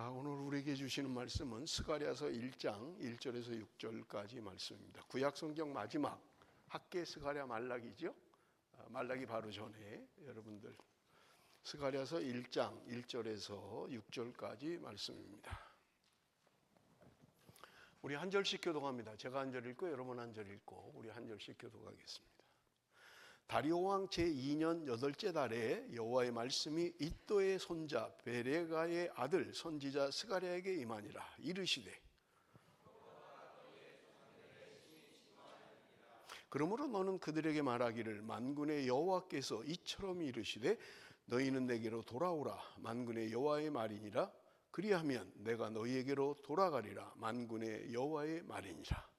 오늘 우리에게 주시는 말씀은 스가랴서 1장 1절에서 6절까지 말씀입니다. 구약성경 마지막 학계 스가랴 말라기죠. 말라기 바로 전에 여러분들 스가랴서 1장 1절에서 6절까지 말씀입니다. 우리 한 절씩 교독합니다. 제가 한 절 읽고 여러분 한 절 읽고 우리 한 절씩 교독하겠습니다. 다리오 왕 제2년 8째 달에 여호와의 말씀이 이도의 손자 베레가의 아들 선지자 스가랴에게 임하니라. 이르시되 그러므로 너는 그들에게 말하기를 만군의 여호와께서 이처럼 이르시되 너희는 내게로 돌아오라. 만군의 여호와의 말이니라. 그리하면 내가 너희에게로 돌아가리라. 만군의 여호와의 말이니라.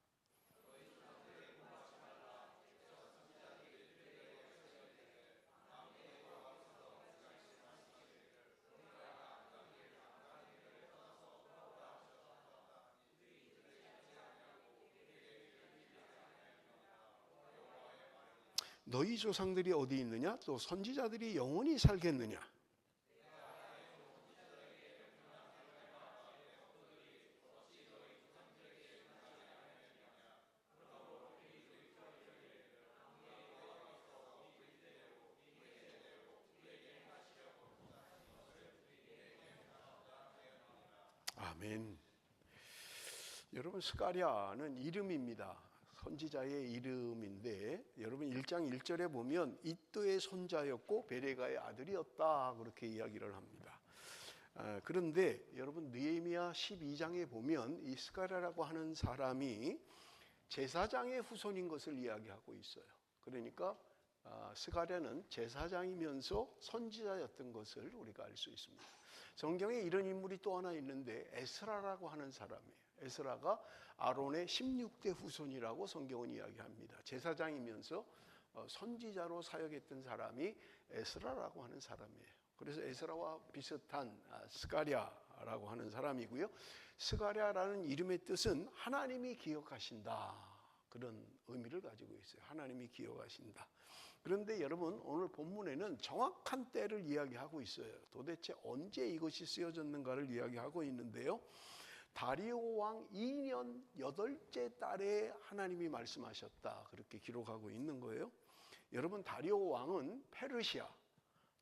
너희 조상들이 어디 있느냐? 또 선지자들이 영원히 살겠느냐? 아멘. 여러분, 스가랴는 이름입니다. 선지자의 이름인데 여러분 1장 1절에 보면 이도의 손자였고 베레가의 아들이었다 그렇게 이야기를 합니다. 그런데 여러분 느헤미야 12장에 보면 이 스가랴라고 하는 사람이 제사장의 후손인 것을 이야기하고 있어요. 그러니까 스가랴는 제사장이면서 선지자였던 것을 우리가 알 수 있습니다. 성경에 이런 인물이 또 하나 있는데 에스라라고 하는 사람이에요. 에스라가 아론의 16대 후손이라고 성경은 이야기합니다. 제사장이면서 선지자로 사역했던 사람이 에스라라고 하는 사람이에요. 그래서 에스라와 비슷한 스가랴라고 하는 사람이고요. 스가랴라는 이름의 뜻은 하나님이 기억하신다. 그런 의미를 가지고 있어요. 하나님이 기억하신다. 그런데 여러분 오늘 본문에는 정확한 때를 이야기하고 있어요. 도대체 언제 이것이 쓰여졌는가를 이야기하고 있는데요. 다리오 왕 2년 8째 달에 하나님이 말씀하셨다. 그렇게 기록하고 있는 거예요. 여러분 다리오 왕은 페르시아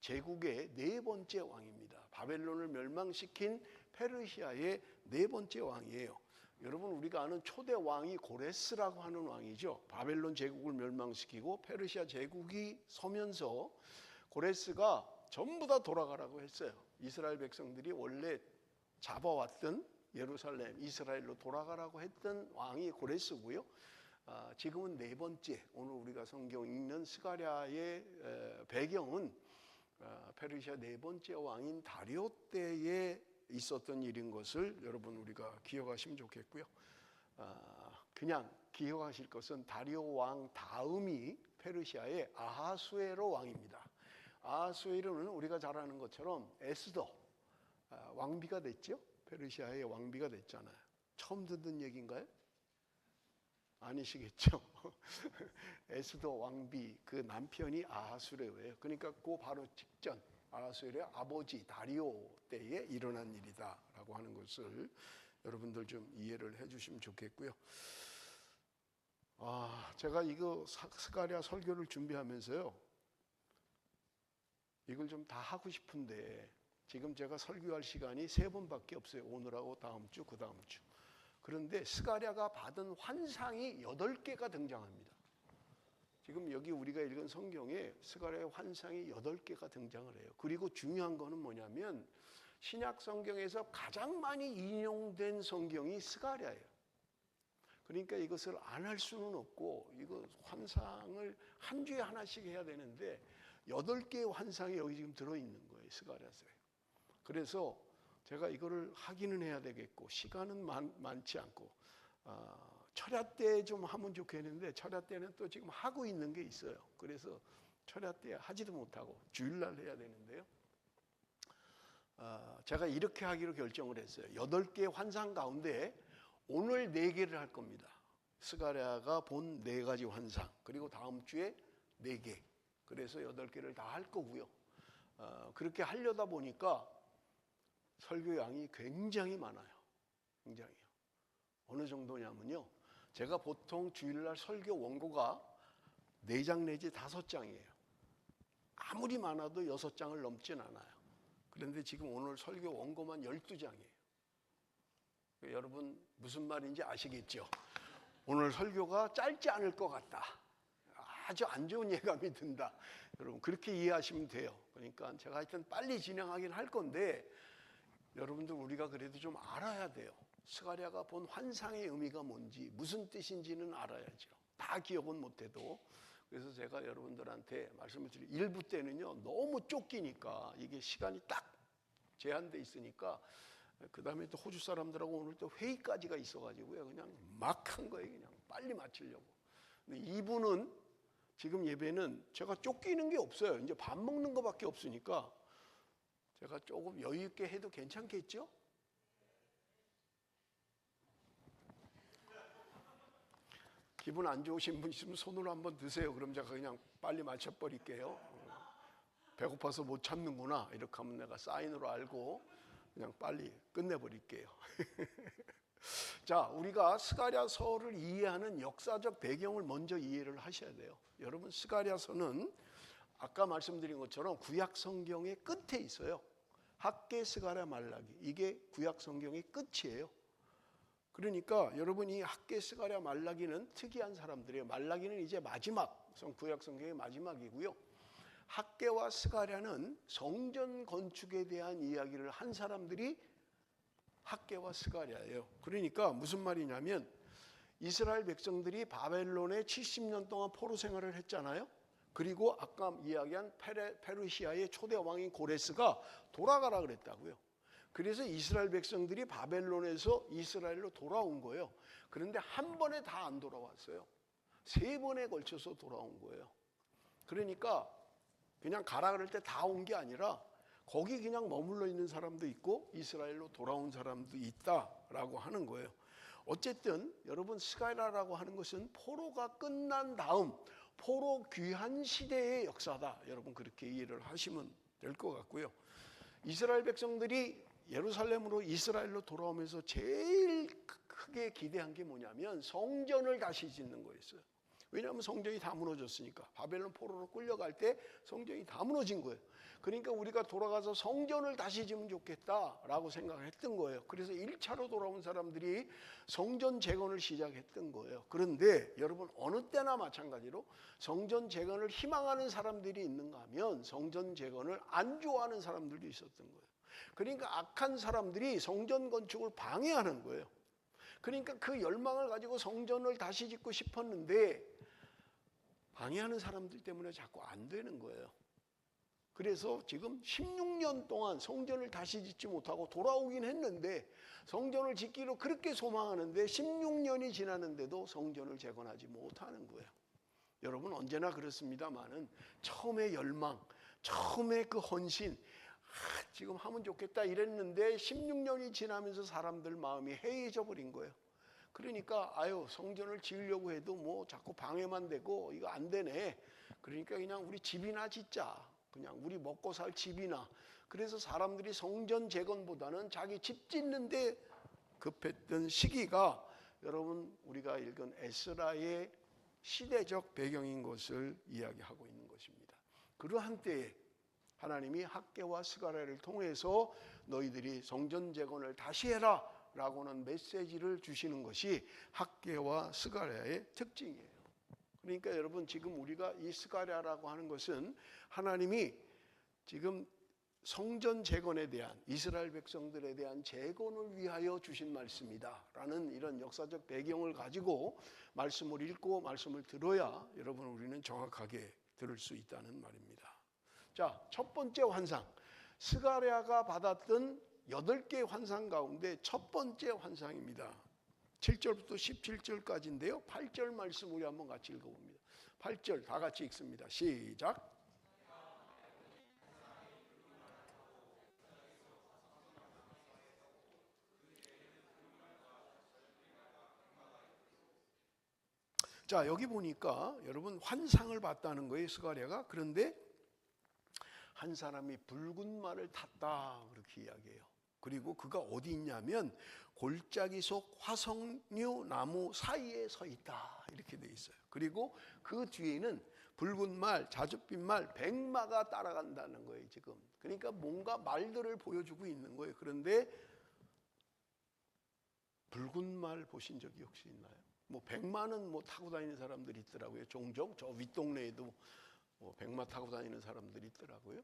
제국의 4번째 왕입니다. 바벨론을 멸망시킨 페르시아의 4번째 왕이에요. 여러분 우리가 아는 초대 왕이 고레스라고 하는 왕이죠. 바벨론 제국을 멸망시키고 페르시아 제국이 서면서 고레스가 전부 다 돌아가라고 했어요. 이스라엘 백성들이 원래 잡아왔던 예루살렘, 이스라엘로 돌아가라고 했던 왕이 고레스고요. 지금은 4번째, 오늘 우리가 성경 읽는 스가랴의 배경은 페르시아 4번째 왕인 다리오 때에 있었던 일인 것을 여러분 우리가 기억하시면 좋겠고요. 그냥 기억하실 것은 다리오 왕 다음이 페르시아의 아하수에로 왕입니다. 아하수에로는 우리가 잘 아는 것처럼 에스더 왕비가 됐죠. 페르시아의 왕비가 됐잖아요. 처음 듣는 얘기인가요? 아니시겠죠. 에스더 왕비 그 남편이 아하수에로예요. 그러니까 그 바로 직전 아하수에로의 아버지 다리오 때에 일어난 일이다라고 하는 것을 여러분들 좀 이해를 해주시면 좋겠고요. 제가 이거 스가랴 설교를 준비하면서요, 이걸 좀 다 하고 싶은데 지금 제가 설교할 시간이 3번밖에 없어요. 오늘하고 다음 주, 그 다음 주. 그런데 스가랴가 받은 환상이 8개가 등장합니다. 지금 여기 우리가 읽은 성경에 스가랴의 환상이 8개가 등장을 해요. 그리고 중요한 거는 뭐냐면 신약 성경에서 가장 많이 인용된 성경이 스가랴예요. 그러니까 이것을 안 할 수는 없고 이거 환상을 한 주에 하나씩 해야 되는데 8개의 환상이 여기 지금 들어있는 거예요. 스가랴서에. 그래서 제가 이거를 하기는 해야 되겠고 시간은 많지 않고 철야 때 좀 하면 좋겠는데 철야 때는 또 지금 하고 있는 게 있어요. 그래서 철야 때 하지도 못하고 주일날 해야 되는데요. 제가 이렇게 하기로 결정을 했어요. 8개의 환상 가운데 오늘 4개를 할 겁니다. 스가랴가 본 4가지 환상 그리고 다음 주에 4개. 그래서 8개를 다 할 거고요. 그렇게 하려다 보니까 설교양이 굉장히 많아요. 굉장히요. 어느 정도냐면요, 제가 보통 주일날 설교 원고가 4장 내지 5장이에요. 아무리 많아도 6장을 넘진 않아요. 그런데 지금 오늘 설교 원고만 12장이에요. 여러분 무슨 말인지 아시겠죠? 오늘 설교가 짧지 않을 것 같다. 아주 안 좋은 예감이 든다. 여러분 그렇게 이해하시면 돼요. 그러니까 제가 하여튼 빨리 진행하긴 할 건데 여러분들 우리가 그래도 좀 알아야 돼요. 스가랴가 본 환상의 의미가 뭔지 무슨 뜻인지는 알아야죠. 다 기억은 못해도. 그래서 제가 여러분들한테 말씀을 드릴 일부 때는요 너무 쫓기니까 이게 시간이 딱 제한돼 있으니까 그 다음에 또 호주 사람들하고 오늘 또 회의까지가 있어가지고요 그냥 막 한 거예요. 그냥 빨리 마치려고. 근데 이분은 지금 예배는 제가 쫓기는 게 없어요. 이제 밥 먹는 거밖에 없으니까 제가 조금 여유 있게 해도 괜찮겠죠? 기분 안 좋으신 분 있으면 손으로 한번 드세요. 그럼 제가 그냥 빨리 맞춰버릴게요. 배고파서 못 참는구나 이렇게 하면 내가 사인으로 알고 그냥 빨리 끝내버릴게요. 자, 우리가 스가랴서를 이해하는 역사적 배경을 먼저 이해를 하셔야 돼요. 여러분 스가랴서는 아까 말씀드린 것처럼 구약 성경의 끝에 있어요. 학개, 스가랴, 말라기, 이게 구약 성경의 끝이에요. 그러니까 여러분 이 학개, 스가랴, 말라기는 특이한 사람들이에요. 말라기는 이제 마지막 구약 성경의 마지막이고요. 학개와 스가랴는 성전 건축에 대한 이야기를 한 사람들이 학개와 스가랴예요. 그러니까 무슨 말이냐면 이스라엘 백성들이 바벨론에 70년 동안 포로 생활을 했잖아요. 그리고 아까 이야기한 페르시아의 초대 왕인 고레스가 돌아가라 그랬다고요. 그래서 이스라엘 백성들이 바벨론에서 이스라엘로 돌아온 거예요. 그런데 한 번에 다 안 돌아왔어요. 3번에 걸쳐서 돌아온 거예요. 그러니까 그냥 가라 그럴 때 다 온 게 아니라 거기 그냥 머물러 있는 사람도 있고 이스라엘로 돌아온 사람도 있다라고 하는 거예요. 어쨌든 여러분 스가랴라고 하는 것은 포로가 끝난 다음 포로 귀환 시대의 역사다. 여러분 그렇게 이해를 하시면 될 것 같고요. 이스라엘 백성들이 예루살렘으로 이스라엘로 돌아오면서 제일 크게 기대한 게 뭐냐면 성전을 다시 짓는 거였어요. 왜냐하면 성전이 다 무너졌으니까. 바벨론 포로로 끌려갈 때 성전이 다 무너진 거예요. 그러니까 우리가 돌아가서 성전을 다시 지으면 좋겠다라고 생각했던 거예요. 그래서 1차로 돌아온 사람들이 성전 재건을 시작했던 거예요. 그런데 여러분 어느 때나 마찬가지로 성전 재건을 희망하는 사람들이 있는가 하면 성전 재건을 안 좋아하는 사람들도 있었던 거예요. 그러니까 악한 사람들이 성전 건축을 방해하는 거예요. 그러니까 그 열망을 가지고 성전을 다시 짓고 싶었는데 방해하는 사람들 때문에 자꾸 안 되는 거예요. 그래서 지금 16년 동안 성전을 다시 짓지 못하고 돌아오긴 했는데 성전을 짓기로 그렇게 소망하는데 16년이 지났는데도 성전을 재건하지 못하는 거예요. 여러분 언제나 그렇습니다만은 처음에 열망, 처음에 그 헌신, 지금 하면 좋겠다 이랬는데 16년이 지나면서 사람들 마음이 해이해져 버린 거예요. 그러니까 성전을 지으려고 해도 뭐 자꾸 방해만 되고 이거 안 되네. 그러니까 그냥 우리 집이나 짓자. 그냥 우리 먹고 살 집이나. 그래서 사람들이 성전 재건보다는 자기 집 짓는데 급했던 시기가 여러분 우리가 읽은 에스라의 시대적 배경인 것을 이야기하고 있는 것입니다. 그러한 때에 하나님이 학개와 스가랴를 통해서 너희들이 성전 재건을 다시 해라 라고는 메시지를 주시는 것이 학개와 스가랴의 특징이에요. 그러니까 여러분 지금 우리가 이 스가랴라고 하는 것은 하나님이 지금 성전 재건에 대한 이스라엘 백성들에 대한 재건을 위하여 주신 말씀이다 라는 이런 역사적 배경을 가지고 말씀을 읽고 말씀을 들어야 여러분 우리는 정확하게 들을 수 있다는 말입니다. 자, 첫 번째 환상, 스가랴가 받았던 8개의 환상 가운데 첫 번째 환상입니다. 7절부터 17절까지인데요. 8절 말씀 우리 한번 같이 읽어봅니다. 8절 다 같이 읽습니다. 시작. 자, 여기 보니까 여러분 환상을 봤다는 거예요, 스가랴가. 그런데 한 사람이 붉은 말을 탔다 그렇게 이야기해요. 그리고 그가 어디 있냐면 골짜기 속 화석류 나무 사이에 서 있다 이렇게 돼 있어요. 그리고 그 뒤에는 붉은 말, 자줏빛 말, 백마가 따라간다는 거예요 지금. 그러니까 뭔가 말들을 보여주고 있는 거예요. 그런데 붉은 말 보신 적이 혹시 있나요? 뭐 백마는 뭐 타고 다니는 사람들이 있더라고요. 종종 저 윗동네에도 뭐 백마 타고 다니는 사람들이 있더라고요.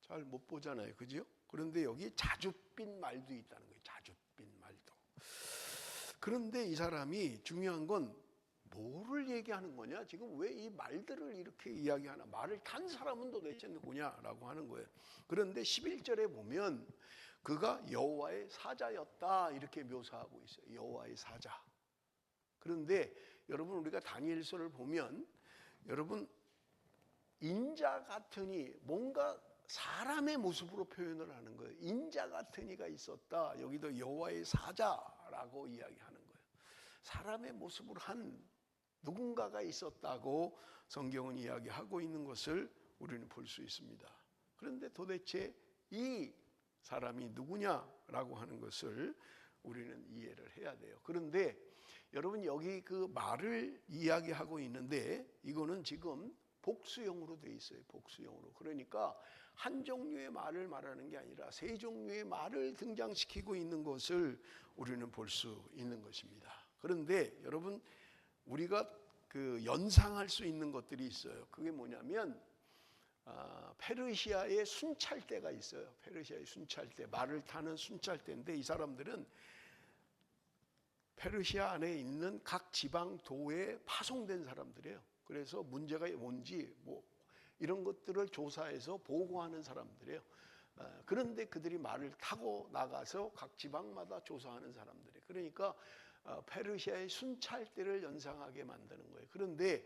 잘 못 보잖아요, 그죠? 그런데 여기 자줏빛 말도 있다는 거예요. 자줏빛 말도. 그런데 이 사람이 중요한 건 뭐를 얘기하는 거냐? 지금 왜 이 말들을 이렇게 이야기하나? 말을 탄 사람은 도대체 누구냐라고 하는 거예요. 그런데 11절에 보면 그가 여호와의 사자였다 이렇게 묘사하고 있어요. 여호와의 사자. 그런데 여러분 우리가 다니엘서를 보면 여러분 인자 같으니 뭔가 사람의 모습으로 표현을 하는 거예요. 인자 같은 이가 있었다. 여기도 여호와의 사자라고 이야기하는 거예요. 사람의 모습으로 한 누군가가 있었다고 성경은 이야기하고 있는 것을 우리는 볼 수 있습니다. 그런데 도대체 이 사람이 누구냐라고 하는 것을 우리는 이해를 해야 돼요. 그런데 여러분 여기 그 말을 이야기하고 있는데 이거는 지금 복수형으로 돼 있어요. 복수형으로. 그러니까 한 종류의 말을 말하는 게 아니라 세 종류의 말을 등장시키고 있는 것을 우리는 볼 수 있는 것입니다. 그런데 여러분 우리가 그 연상할 수 있는 것들이 있어요. 그게 뭐냐면 페르시아의 순찰대가 있어요. 페르시아의 순찰대, 말을 타는 순찰대인데 이 사람들은 페르시아 안에 있는 각 지방도에 파송된 사람들이에요. 그래서 문제가 뭔지 뭐 이런 것들을 조사해서 보고하는 사람들이에요. 그런데 그들이 말을 타고 나가서 각 지방마다 조사하는 사람들이에요. 그러니까 페르시아의 순찰대를 연상하게 만드는 거예요. 그런데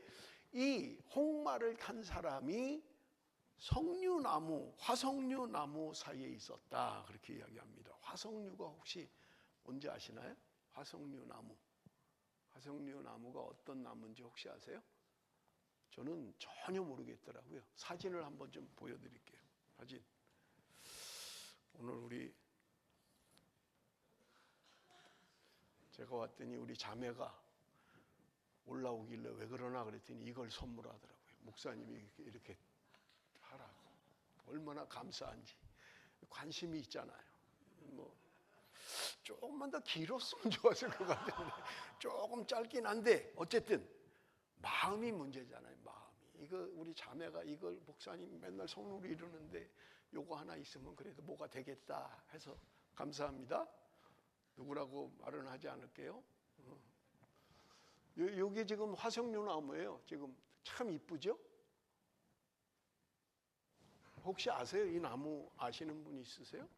이 홍마를 탄 사람이 석류나무, 화석류나무 사이에 있었다 그렇게 이야기합니다. 화석류가 혹시 뭔지 아시나요? 화석류나무. 화석류나무가 어떤 나무인지 혹시 아세요? 저는 전혀 모르겠더라고요. 사진을 한번 좀 보여드릴게요. 사진. 오늘 우리 제가 왔더니 우리 자매가 올라오길래 왜 그러나 그랬더니 이걸 선물하더라고요. 목사님이 이렇게 하라고. 얼마나 감사한지. 관심이 있잖아요. 뭐 조금만 더 길었으면 좋았을 것 같은데 조금 짧긴 한데 어쨌든 마음이 문제잖아요. 마음이. 이거 우리 자매가 이걸 목사님 맨날 손으로 이루는데 요거 하나 있으면 그래도 뭐가 되겠다 해서 감사합니다. 누구라고 말은 하지 않을게요. 요게 지금 화석류나무예요. 지금 참 이쁘죠? 혹시 아세요? 이 나무 아시는 분 있으세요?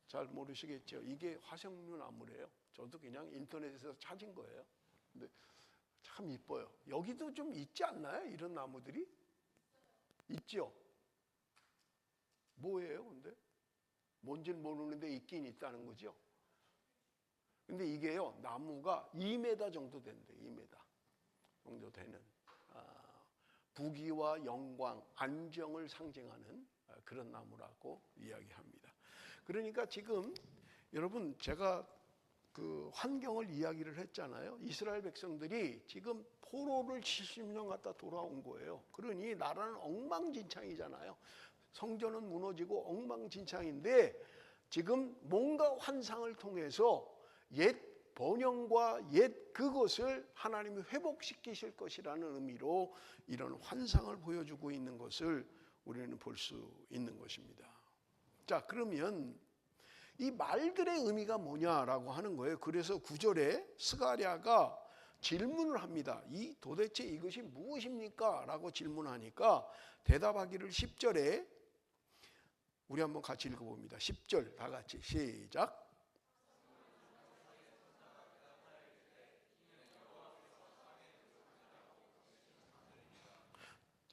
잘 모르시겠죠. 이게 화석류나무래요. 저도 그냥 인터넷에서 찾은 거예요. 근데 참 이뻐요. 여기도 좀 있지 않나요? 이런 나무들이? 있죠? 뭐예요, 근데? 뭔지는 모르는데 있긴 있다는 거죠. 근데 이게요, 나무가 2m 정도 된대요. 2m 정도 되는 부귀와 영광, 안정을 상징하는 그런 나무라고 이야기합니다. 그러니까 지금 여러분 제가 그 환경을 이야기를 했잖아요. 이스라엘 백성들이 지금 포로를 70년 갔다 돌아온 거예요. 그러니 나라는 엉망진창이잖아요. 성전은 무너지고 엉망진창인데 지금 뭔가 환상을 통해서 옛 번영과 옛 그것을 하나님이 회복시키실 것이라는 의미로 이런 환상을 보여주고 있는 것을 우리는 볼 수 있는 것입니다. 자, 그러면 이 말들의 의미가 뭐냐라고 하는 거예요. 그래서 9절에 스가랴가 질문을 합니다. 이 도대체 이것이 무엇입니까? 라고 질문하니까 대답하기를 10절에 우리 한번 같이 읽어봅니다. 10절 다 같이 시작.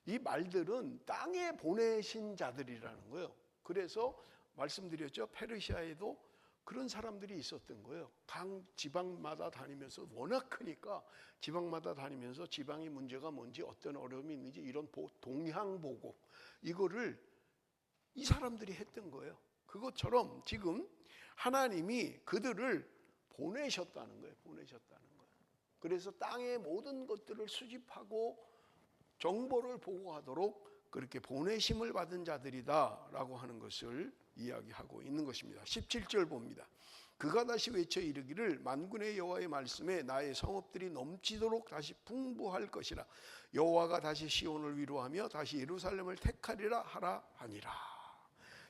이 말들은 땅에 보내신 자들이라는 거예요. 그래서 말씀드렸죠. 페르시아에도 그런 사람들이 있었던 거예요. 각 지방마다 다니면서 워낙 크니까 지방마다 다니면서 지방의 문제가 뭔지 어떤 어려움이 있는지 이런 동향 보고 이거를 이 사람들이 했던 거예요. 그것처럼 지금 하나님이 그들을 보내셨다는 거예요. 보내셨다는 거예요. 그래서 땅의 모든 것들을 수집하고 정보를 보고하도록 그렇게 보내심을 받은 자들이다라고 하는 것을 이야기하고 있는 것입니다. 17절 봅니다. 그가 다시 외쳐 이르기를 만군의 여호와의 말씀에 나의 성읍들이 넘치도록 다시 풍부할 것이라. 여호와가 다시 시온을 위로하며 다시 예루살렘을 택하리라 하라 하니라.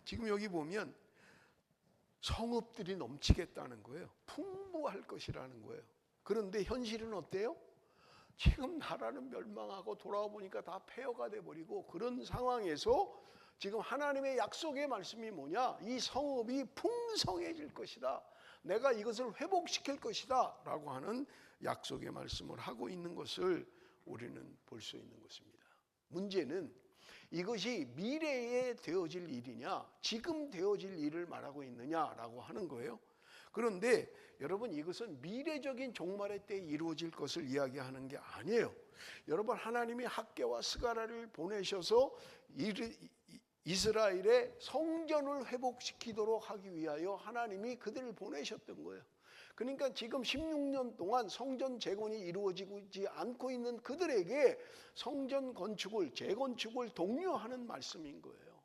지금 여기 보면 성읍들이 넘치겠다는 거예요. 풍부할 것이라는 거예요. 그런데 현실은 어때요? 지금 나라는 멸망하고 돌아와 보니까 다 폐허가 돼버리고 그런 상황에서 지금 하나님의 약속의 말씀이 뭐냐? 이 성읍이 풍성해질 것이다. 내가 이것을 회복시킬 것이다 라고 하는 약속의 말씀을 하고 있는 것을 우리는 볼 수 있는 것입니다. 문제는 이것이 미래에 되어질 일이냐 지금 되어질 일을 말하고 있느냐라고 하는 거예요. 그런데 여러분 이것은 미래적인 종말의 때에 이루어질 것을 이야기하는 게 아니에요. 여러분 하나님이 학개와 스가랴를 보내셔서 이스라엘의 성전을 회복시키도록 하기 위하여 하나님이 그들을 보내셨던 거예요. 그러니까 지금 16년 동안 성전 재건이 이루어지지 않고 있는 그들에게 성전 건축을 재건축을 독려하는 말씀인 거예요.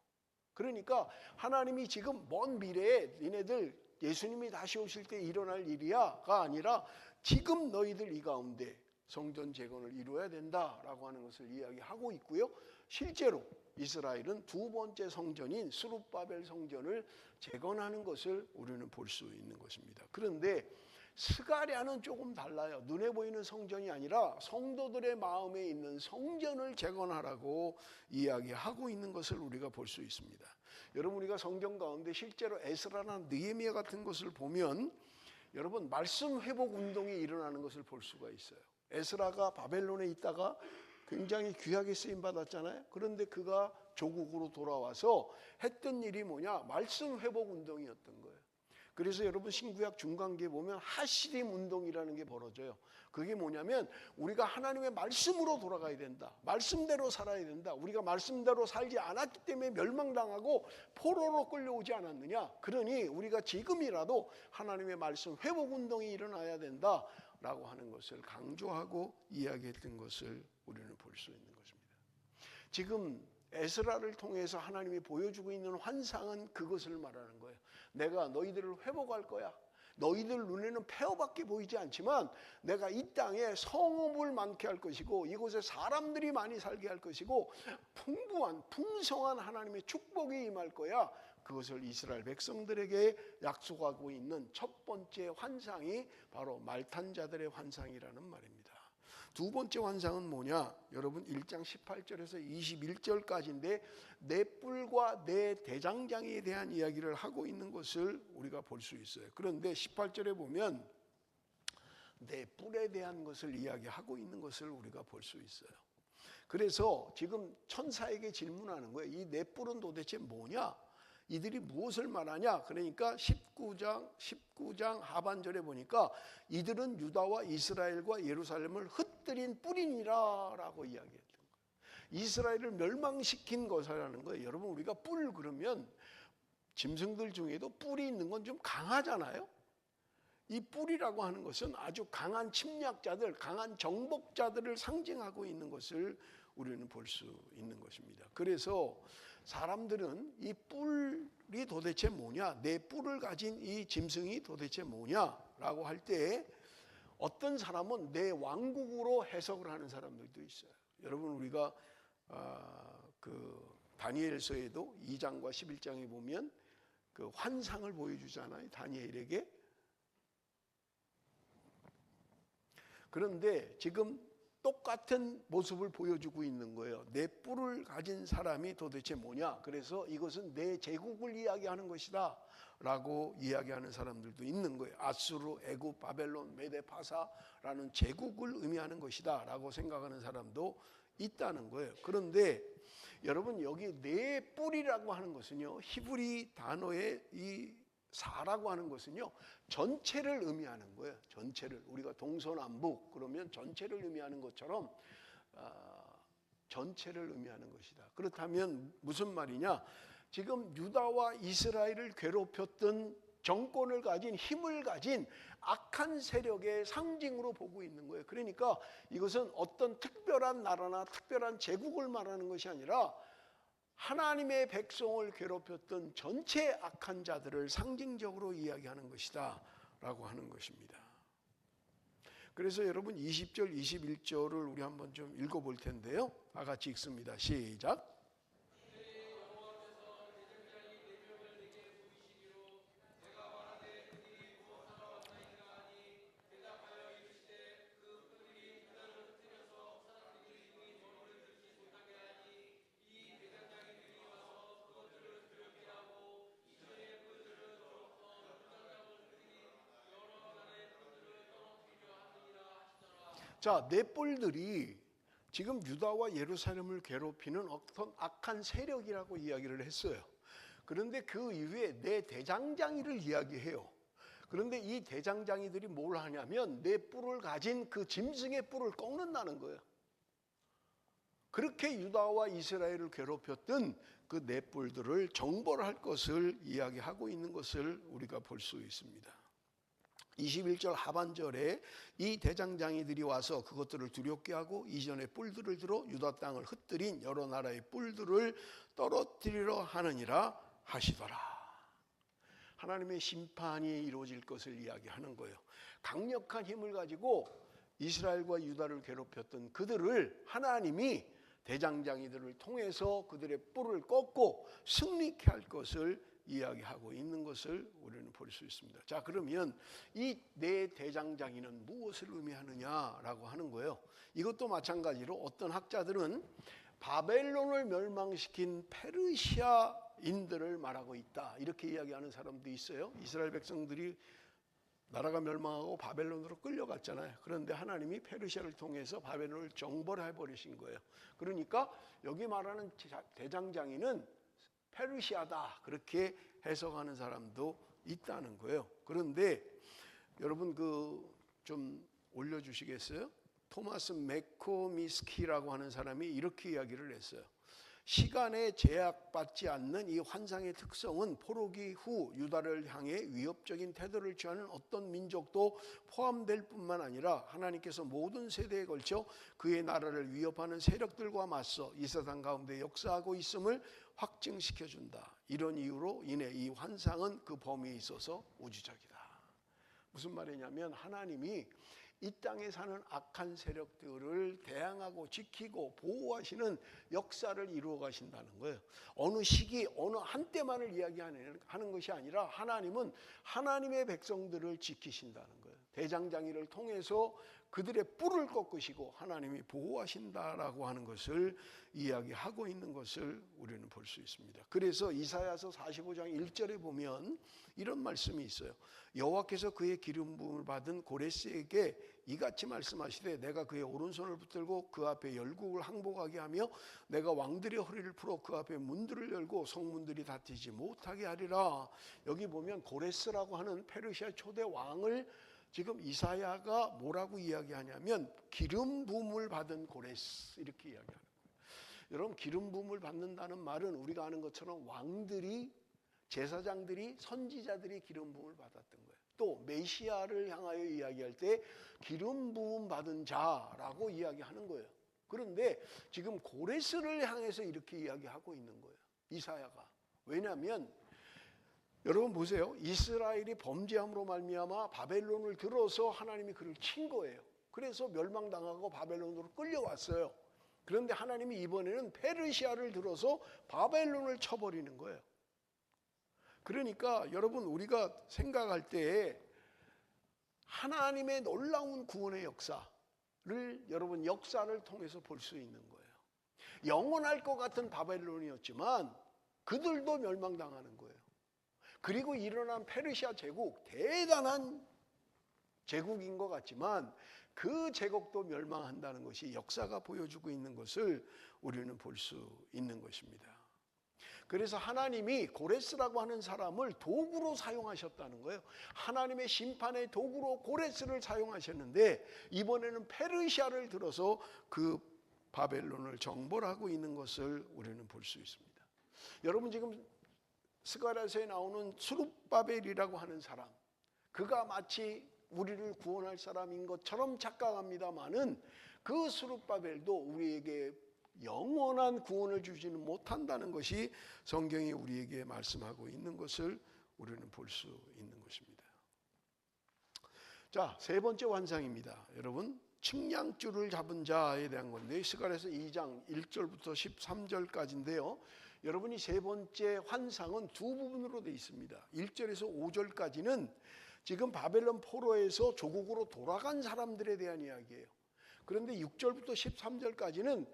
그러니까 하나님이 지금 먼 미래에 니네들 예수님이 다시 오실 때 일어날 일이야가 아니라 지금 너희들 이 가운데 성전 재건을 이루어야 된다라고 하는 것을 이야기하고 있고요. 실제로 이스라엘은 두 번째 성전인 스룹바벨 성전을 재건하는 것을 우리는 볼 수 있는 것입니다. 그런데 스가랴는 조금 달라요. 눈에 보이는 성전이 아니라 성도들의 마음에 있는 성전을 재건하라고 이야기하고 있는 것을 우리가 볼 수 있습니다. 여러분 우리가 성경 가운데 실제로 에스라나 느헤미야 같은 것을 보면 여러분 말씀 회복 운동이 일어나는 것을 볼 수가 있어요. 에스라가 바벨론에 있다가 굉장히 귀하게 쓰임 받았잖아요. 그런데 그가 조국으로 돌아와서 했던 일이 뭐냐? 말씀 회복 운동이었던 거예요. 그래서 여러분 신구약 중간기에 보면 하시림 운동이라는 게 벌어져요. 그게 뭐냐면 우리가 하나님의 말씀으로 돌아가야 된다. 말씀대로 살아야 된다. 우리가 말씀대로 살지 않았기 때문에 멸망당하고 포로로 끌려오지 않았느냐. 그러니 우리가 지금이라도 하나님의 말씀 회복 운동이 일어나야 된다라고 하는 것을 강조하고 이야기했던 것을 우리는 볼 수 있는 것입니다. 지금 에스라를 통해서 하나님이 보여주고 있는 환상은 그것을 말하는 거예요. 내가 너희들을 회복할 거야. 너희들 눈에는 폐허밖에 보이지 않지만 내가 이 땅에 성읍을 많게 할 것이고 이곳에 사람들이 많이 살게 할 것이고 풍성한 하나님의 축복이 임할 거야. 그것을 이스라엘 백성들에게 약속하고 있는 첫 번째 환상이 바로 말탄자들의 환상이라는 말입니다. 두 번째 환상은 뭐냐? 여러분 1장 18절에서 21절까지인데 내 뿔과 내 대장장이에 대한 이야기를 하고 있는 것을 우리가 볼 수 있어요. 그런데 18절에 보면 내 뿔에 대한 것을 이야기하고 있는 것을 우리가 볼 수 있어요. 그래서 지금 천사에게 질문하는 거예요. 이 내 뿔은 도대체 뭐냐? 이들이 무엇을 말하냐? 그러니까 19장 하반절에 보니까 이들은 유다와 이스라엘과 예루살렘을 흩뜨린 뿔이니라 라고 이야기했던 거예요. 이스라엘을 멸망시킨 것이라는 거예요. 여러분 우리가 뿔 그러면 짐승들 중에도 뿔이 있는 건 좀 강하잖아요. 이 뿔이라고 하는 것은 아주 강한 침략자들, 강한 정복자들을 상징하고 있는 것을 우리는 볼 수 있는 것입니다. 그래서 사람들은 이 뿔이 도대체 뭐냐, 내 뿔을 가진 이 짐승이 도대체 뭐냐라고 할 때 어떤 사람은 내 왕국으로 해석을 하는 사람들도 있어요. 여러분 우리가 그 다니엘서에도 2장과 11장에 보면 그 환상을 보여주잖아요. 다니엘에게. 그런데 지금 똑같은 모습을 보여주고 있는 거예요. 내 뿔을 가진 사람이 도대체 뭐냐? 그래서 이것은 내 제국을 이야기하는 것이다 라고 이야기하는 사람들도 있는 거예요. 아수르, 애굽, 바벨론, 메데, 파사라는 제국을 의미하는 것이다 라고 생각하는 사람도 있다는 거예요. 그런데 여러분 여기 내 뿔이라고 하는 것은요, 히브리 단어의 이 사라고 하는 것은요 전체를 의미하는 거예요. 전체를. 우리가 동서남북 그러면 전체를 의미하는 것처럼 전체를 의미하는 것이다. 그렇다면 무슨 말이냐? 지금 유다와 이스라엘을 괴롭혔던 정권을 가진 힘을 가진 악한 세력의 상징으로 보고 있는 거예요. 그러니까 이것은 어떤 특별한 나라나 특별한 제국을 말하는 것이 아니라 하나님의 백성을 괴롭혔던 전체 악한 자들을 상징적으로 이야기하는 것이다 라고 하는 것입니다. 그래서 여러분 20절 21절을 우리 한번 좀 읽어볼 텐데요. 다 같이 읽습니다. 시작. 자, 넷볼들이 지금 유다와 예루살렘을 괴롭히는 어떤 악한 세력이라고 이야기를 했어요. 그런데 그 이후에 네 대장장이를 이야기해요. 그런데 이 대장장이들이 뭘 하냐면 네 뿔을 가진 그 짐승의 뿔을 꺾는다는 거예요. 그렇게 유다와 이스라엘을 괴롭혔던 그 네 뿔들을 정벌할 것을 이야기하고 있는 것을 우리가 볼 수 있습니다. 21절 하반절에 이 대장장이들이 와서 그것들을 두렵게 하고 이전에 뿔들을 들어 유다 땅을 흩뜨린 여러 나라의 뿔들을 떨어뜨리려 하느니라 하시더라. 하나님의 심판이 이루어질 것을 이야기하는 거예요. 강력한 힘을 가지고 이스라엘과 유다를 괴롭혔던 그들을 하나님이 대장장이들을 통해서 그들의 뿔을 꺾고 승리케 할 것을 이야기하고 있는 것을 우리는 볼 수 있습니다. 자, 그러면 이 네 대장장이는 무엇을 의미하느냐라고 하는 거예요. 이것도 마찬가지로 어떤 학자들은 바벨론을 멸망시킨 페르시아인들을 말하고 있다 이렇게 이야기하는 사람도 있어요. 이스라엘 백성들이 나라가 멸망하고 바벨론으로 끌려갔잖아요. 그런데 하나님이 페르시아를 통해서 바벨론을 정벌해버리신 거예요. 그러니까 여기 말하는 대장장이는 페르시아다 그렇게 해석하는 사람도 있다는 거예요. 그런데 여러분 좀 올려주시겠어요? 토마스 매코미스키라고 하는 사람이 이렇게 이야기를 했어요. 시간에 제약받지 않는 이 환상의 특성은 포로기 후 유다를 향해 위협적인 태도를 취하는 어떤 민족도 포함될 뿐만 아니라 하나님께서 모든 세대에 걸쳐 그의 나라를 위협하는 세력들과 맞서 이 세상 가운데 역사하고 있음을 확증시켜준다. 이런 이유로 인해 이 환상은 그 범위에 있어서 우주적이다. 무슨 말이냐면 하나님이 이 땅에 사는 악한 세력들을 대항하고 지키고 보호하시는 역사를 이루어 가신다는 거예요. 어느 시기 어느 한때만을 이야기하는 것이 아니라 하나님은 하나님의 백성들을 지키신다는 거예요. 대장장이를 통해서 그들의 뿔을 꺾으시고 하나님이 보호하신다라고 하는 것을 이야기하고 있는 것을 우리는 볼 수 있습니다. 그래서 이사야서 45장 1절에 보면 이런 말씀이 있어요. 여호와께서 그의 기름 부음을 받은 고레스에게 이같이 말씀하시되 내가 그의 오른손을 붙들고 그 앞에 열국을 항복하게 하며 내가 왕들의 허리를 풀어 그 앞에 문들을 열고 성문들이 닫히지 못하게 하리라. 여기 보면 고레스라고 하는 페르시아 초대 왕을 지금 이사야가 뭐라고 이야기하냐면 기름 부음을 받은 고레스 이렇게 이야기하는 거예요. 여러분 기름 부음을 받는다는 말은 우리가 아는 것처럼 왕들이 제사장들이 선지자들이 기름 부음을 받았던 거예요. 또 메시아를 향하여 이야기할 때 기름 부음 받은 자라고 이야기하는 거예요. 그런데 지금 고레스를 향해서 이렇게 이야기하고 있는 거예요. 이사야가. 왜냐하면 여러분 보세요. 이스라엘이 범죄함으로 말미암아 바벨론을 들어서 하나님이 그를 친 거예요. 그래서 멸망당하고 바벨론으로 끌려왔어요. 그런데 하나님이 이번에는 페르시아를 들어서 바벨론을 쳐버리는 거예요. 그러니까 여러분 우리가 생각할 때 하나님의 놀라운 구원의 역사를 여러분 역사를 통해서 볼 수 있는 거예요. 영원할 것 같은 바벨론이었지만 그들도 멸망당하는 거예요. 그리고 일어난 페르시아 제국 대단한 제국인 것 같지만 그 제국도 멸망한다는 것이 역사가 보여주고 있는 것을 우리는 볼 수 있는 것입니다. 그래서 하나님이 고레스라고 하는 사람을 도구로 사용하셨다는 거예요. 하나님의 심판의 도구로 고레스를 사용하셨는데 이번에는 페르시아를 들어서 그 바벨론을 정벌하고 있는 것을 우리는 볼 수 있습니다. 여러분 지금 스가랴서에 나오는 스룹바벨이라고 하는 사람, 그가 마치 우리를 구원할 사람인 것처럼 착각합니다마는 그 스룹바벨도 우리에게 영원한 구원을 주지는 못한다는 것이 성경이 우리에게 말씀하고 있는 것을 우리는 볼 수 있는 것입니다. 자, 세 번째 환상입니다. 여러분, 측량줄을 잡은 자에 대한 건데 스가랴서 2장 1절부터 13절까지인데요. 여러분이 세 번째 환상은 두 부분으로 되어 있습니다. 1절에서 5절까지는 지금 바벨론 포로에서 조국으로 돌아간 사람들에 대한 이야기예요. 그런데 6절부터 13절까지는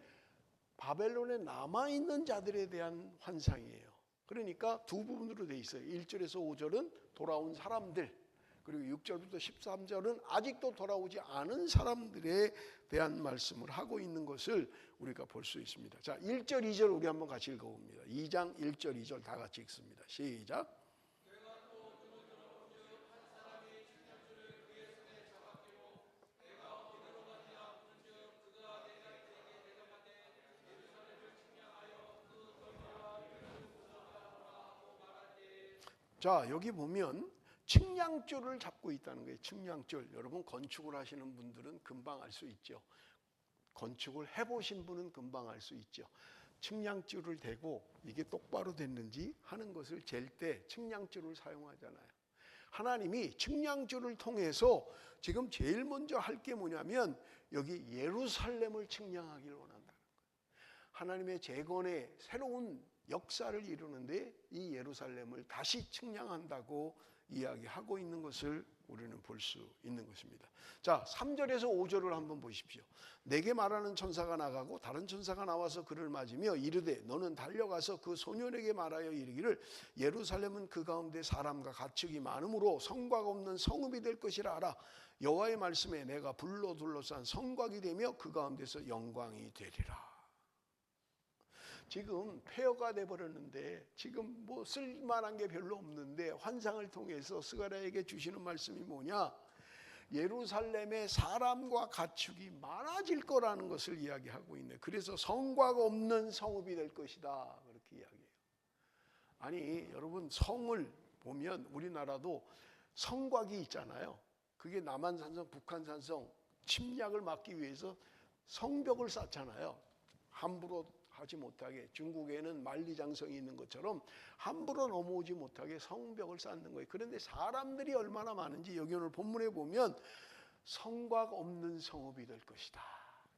바벨론에 남아있는 자들에 대한 환상이에요. 그러니까 두 부분으로 되어 있어요. 1절에서 5절은 돌아온 사람들, 그리고 6절부터 13절은 아직도 돌아오지 않은 사람들에 대한 말씀을 하고 있는 것을 우리가 볼 수 있습니다. 자, 1절, 2절 우리 한번 같이 읽어봅니다. 2장 1절, 2절 다 같이 읽습니다. 시작. 자, 여기 보면 측량줄을 잡고 있다는 거예요. 측량줄. 여러분 건축을 하시는 분들은 금방 알 수 있죠. 건축을 해보신 분은 금방 알 수 있죠. 측량줄을 대고 이게 똑바로 됐는지 하는 것을 잴 때 측량줄을 사용하잖아요. 하나님이 측량줄을 통해서 지금 제일 먼저 할 게 뭐냐면 여기 예루살렘을 측량하기를 원한다는 거예요. 하나님의 재건의 새로운 역사를 이루는데 이 예루살렘을 다시 측량한다고 이야기하고 있는 것을 우리는 볼 수 있는 것입니다. 자, 3절에서 5절을 한번 보십시오. 내게 말하는 천사가 나가고 다른 천사가 나와서 그를 맞으며 이르되 너는 달려가서 그 소년에게 말하여 이르기를 예루살렘은 그 가운데 사람과 가축이 많으므로 성곽 없는 성읍이 될 것이라 하라. 여호와의 말씀에 내가 불로 둘러싼 성곽이 되며 그 가운데서 영광이 되리라. 지금 폐허가 돼버렸는데 지금 뭐 쓸만한 게 별로 없는데 환상을 통해서 스가랴에게 주시는 말씀이 뭐냐? 예루살렘에 사람과 가축이 많아질 거라는 것을 이야기하고 있네. 그래서 성곽 없는 성읍이 될 것이다, 그렇게 이야기해요. 아니 여러분, 성을 보면 우리나라도 성곽이 있잖아요. 그게 남한산성, 북한산성 침략을 막기 위해서 성벽을 쌓잖아요. 함부로 하지 못하게. 중국에는 만리장성이 있는 것처럼 함부로 넘어오지 못하게 성벽을 쌓는 거예요. 그런데 사람들이 얼마나 많은지 여기 오늘 본문에 보면 성곽 없는 성읍이 될 것이다.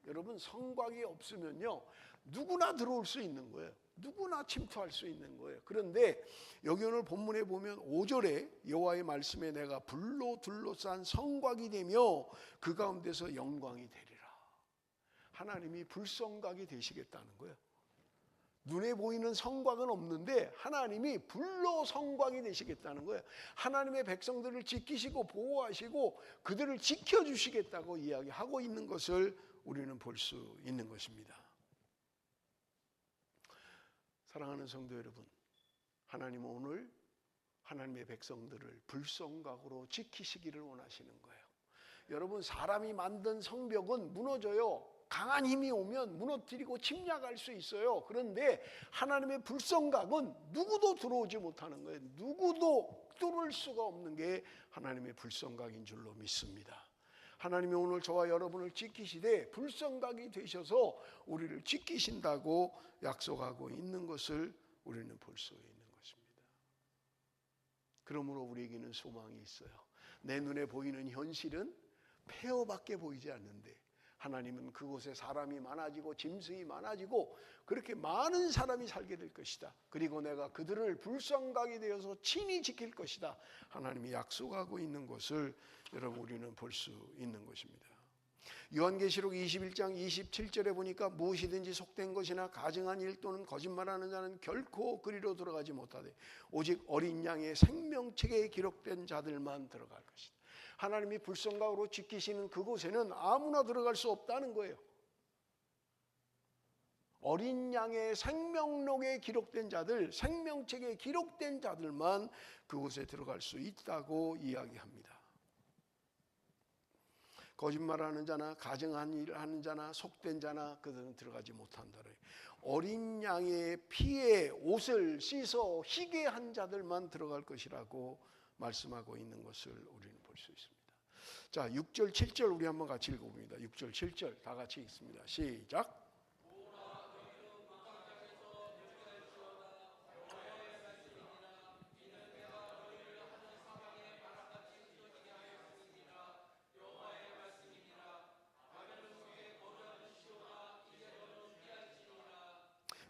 여러분, 성곽이 없으면요 누구나 들어올 수 있는 거예요. 누구나 침투할 수 있는 거예요. 그런데 여기 오늘 본문에 보면 5절에 여호와의 말씀에 내가 불로 둘러싼 성곽이 되며 그 가운데서 영광이 되리라. 하나님이 불성곽이 되시겠다는 거예요. 눈에 보이는 성곽은 없는데 하나님이 불로 성곽이 되시겠다는 거예요. 하나님의 백성들을 지키시고 보호하시고 그들을 지켜주시겠다고 이야기하고 있는 것을 우리는 볼 수 있는 것입니다. 사랑하는 성도 여러분, 하나님은 오늘 하나님의 백성들을 불성곽으로 지키시기를 원하시는 거예요. 여러분, 사람이 만든 성벽은 무너져요. 강한 힘이 오면 무너뜨리고 침략할 수 있어요. 그런데 하나님의 불성곽은 누구도 들어오지 못하는 거예요. 누구도 뚫을 수가 없는 게 하나님의 불성곽인 줄로 믿습니다. 하나님이 오늘 저와 여러분을 지키시되 불성곽이 되셔서 우리를 지키신다고 약속하고 있는 것을 우리는 볼 수 있는 것입니다. 그러므로 우리에게는 소망이 있어요. 내 눈에 보이는 현실은 폐허밖에 보이지 않는데 하나님은 그곳에 사람이 많아지고 짐승이 많아지고 그렇게 많은 사람이 살게 될 것이다. 그리고 내가 그들을 불성곽이 되어서 친히 지킬 것이다. 하나님이 약속하고 있는 것을 여러분 우리는 볼 수 있는 것입니다. 요한계시록 21장 27절에 보니까 무엇이든지 속된 것이나 가증한 일 또는 거짓말하는 자는 결코 그리로 들어가지 못하되 오직 어린 양의 생명책에 기록된 자들만 들어갈 것이다. 하나님이 불성곽으로 지키시는 그곳에는 아무나 들어갈 수 없다는 거예요. 어린 양의 생명록에 기록된 자들, 생명책에 기록된 자들만 그곳에 들어갈 수 있다고 이야기합니다. 거짓말하는 자나 가증한 일 하는 자나 속된 자나 그들은 들어가지 못한다. 어린 양의 피에 옷을 씻어 희게 한 자들만 들어갈 것이라고 말씀하고 있는 것을 우리는 볼 수 있습니다. 자, 6절 7절 우리 한번 같이 읽어봅니다. 6절 7절 다 같이 읽습니다. 시작.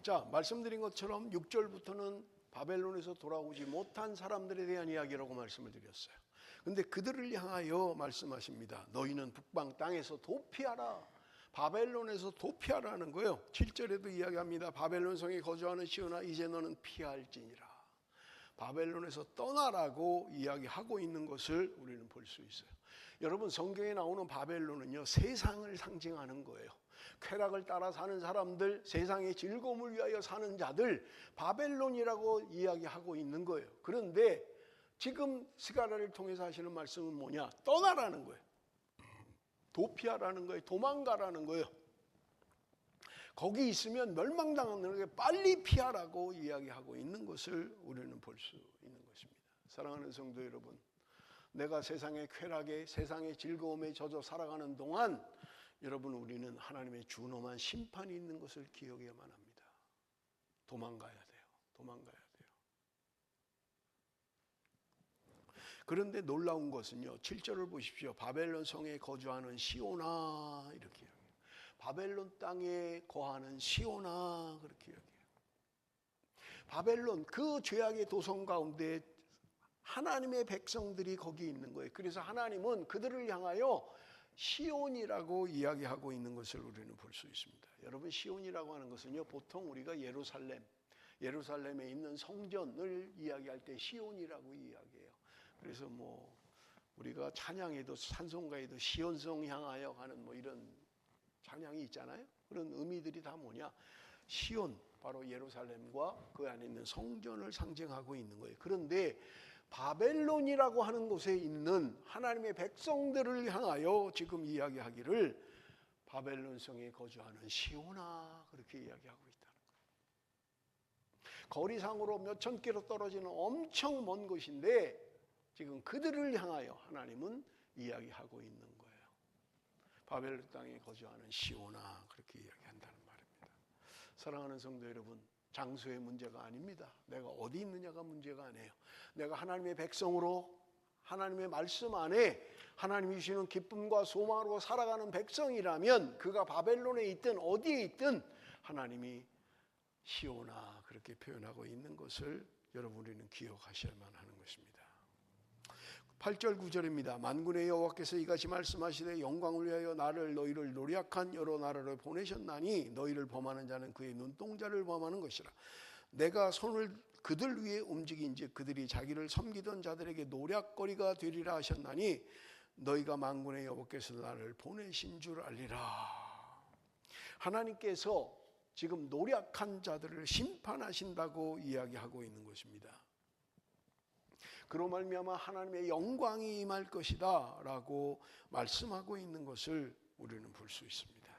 자, 말씀드린 것처럼 6절부터는 바벨론에서 돌아오지 못한 사람들에 대한 이야기라고 말씀을 드렸어요. 근데 그들을 향하여 말씀하십니다. 너희는 북방 땅에서 도피하라. 바벨론에서 도피하라는 거예요. 7절에도 이야기합니다. 바벨론 성에 거주하는 시온아 이제 너는 피할지니라. 바벨론에서 떠나라고 이야기하고 있는 것을 우리는 볼 수 있어요. 여러분, 성경에 나오는 바벨론은요, 세상을 상징하는 거예요. 쾌락을 따라 사는 사람들, 세상의 즐거움을 위하여 사는 자들, 바벨론이라고 이야기하고 있는 거예요. 그런데 지금 스가랴를 통해서 하시는 말씀은 뭐냐? 떠나라는 거예요. 도피하라는 거예요. 도망가라는 거예요. 거기 있으면 멸망당하는 게 빨리 피하라고 이야기하고 있는 것을 우리는 볼 수 있는 것입니다. 사랑하는 성도 여러분, 내가 세상의 쾌락에, 세상의 즐거움에 젖어 살아가는 동안 여러분, 우리는 하나님의 준엄한 심판이 있는 것을 기억해야만 합니다. 도망가야 돼요. 도망가야 돼요. 그런데 놀라운 것은요, 7절을 보십시오. 바벨론 성에 거주하는 시온아, 이렇게 이야기해요. 바벨론 땅에 거하는 시온아, 그렇게 이야기해요. 바벨론, 그 죄악의 도성 가운데 하나님의 백성들이 거기 있는 거예요. 그래서 하나님은 그들을 향하여 시온이라고 이야기하고 있는 것을 우리는 볼 수 있습니다. 여러분, 시온이라고 하는 것은요, 보통 우리가 예루살렘에 있는 성전을 이야기할 때 시온이라고 이야기해요. 그래서 뭐 우리가 찬양에도, 찬송가에도 시온성 향하여 가는 뭐 이런 찬양이 있잖아요. 그런 의미들이 다 뭐냐? 시온, 바로 예루살렘과 그 안에 있는 성전을 상징하고 있는 거예요. 그런데 바벨론이라고 하는 곳에 있는 하나님의 백성들을 향하여 지금 이야기하기를 바벨론 성에 거주하는 시온아, 그렇게 이야기하고 있다는 거예요. 거리상으로 몇천 킬로 떨어지는 엄청 먼 곳인데 지금 그들을 향하여 하나님은 이야기하고 있는 거예요. 바벨론 땅에 거주하는 시온아, 그렇게 이야기한다는 말입니다. 사랑하는 성도 여러분, 장소의 문제가 아닙니다. 내가 어디 있느냐가 문제가 아니에요. 내가 하나님의 백성으로 하나님의 말씀 안에 하나님이 주시는 기쁨과 소망으로 살아가는 백성이라면 그가 바벨론에 있든 어디에 있든 하나님이 시온아, 그렇게 표현하고 있는 것을 여러분, 우리는 기억하셔야만 하는 것입니다. 8절 9절입니다. 만군의 여호와께서 이같이 말씀하시되 영광을 위하여 너희를 노략한 여러 나라를 보내셨나니 너희를 범하는 자는 그의 눈동자를 범하는 것이라. 내가 손을 그들 위에 움직인즉 그들이 자기를 섬기던 자들에게 노략거리가 되리라 하셨나니 너희가 만군의 여호와께서 나를 보내신 줄 알리라. 하나님께서 지금 노략한 자들을 심판하신다고 이야기하고 있는 것입니다. 그로 말미암아 하나님의 영광이 임할 것이다 라고 말씀하고 있는 것을 우리는 볼 수 있습니다.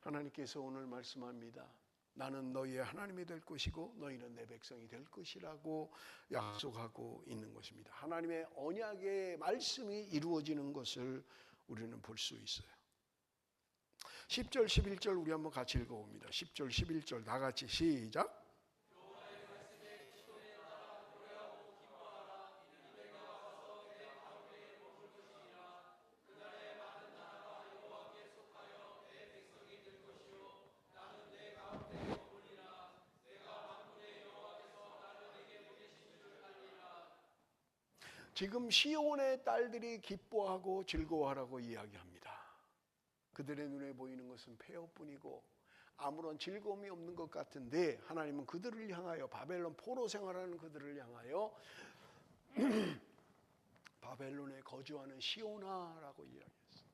하나님께서 오늘 말씀합니다. 나는 너희의 하나님이 될 것이고 너희는 내 백성이 될 것이라고 약속하고 있는 것입니다. 하나님의 언약의 말씀이 이루어지는 것을 우리는 볼 수 있어요. 10절 11절 우리 한번 같이 읽어봅니다. 10절 11절 다 같이 시작. 지금 시온의 딸들이 기뻐하고 즐거워하라고 이야기합니다. 그들의 눈에 보이는 것은 폐허뿐이고 아무런 즐거움이 없는 것 같은데 하나님은 그들을 향하여, 바벨론 포로 생활하는 그들을 향하여 바벨론에 거주하는 시온아라고 이야기했어요.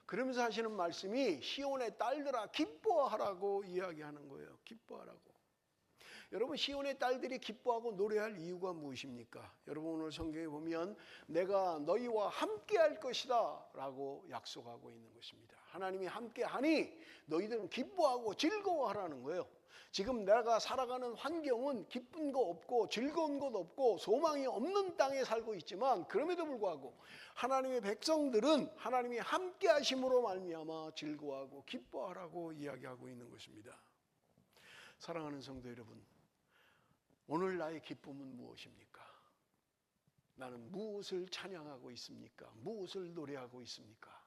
그러면서 하시는 말씀이 시온의 딸들아 기뻐하라고 이야기하는 거예요. 기뻐하라고. 여러분 시온의 딸들이 기뻐하고 노래할 이유가 무엇입니까? 여러분 오늘 성경에 보면 내가 너희와 함께할 것이다 라고 약속하고 있는 것입니다. 하나님이 함께하니 너희들은 기뻐하고 즐거워하라는 거예요. 지금 내가 살아가는 환경은 기쁜 거 없고 즐거운 것 없고 소망이 없는 땅에 살고 있지만 그럼에도 불구하고 하나님의 백성들은 하나님이 함께 하심으로 말미암아 즐거워하고 기뻐하라고 이야기하고 있는 것입니다. 사랑하는 성도 여러분, 오늘 나의 기쁨은 무엇입니까? 나는 무엇을 찬양하고 있습니까? 무엇을 노래하고 있습니까?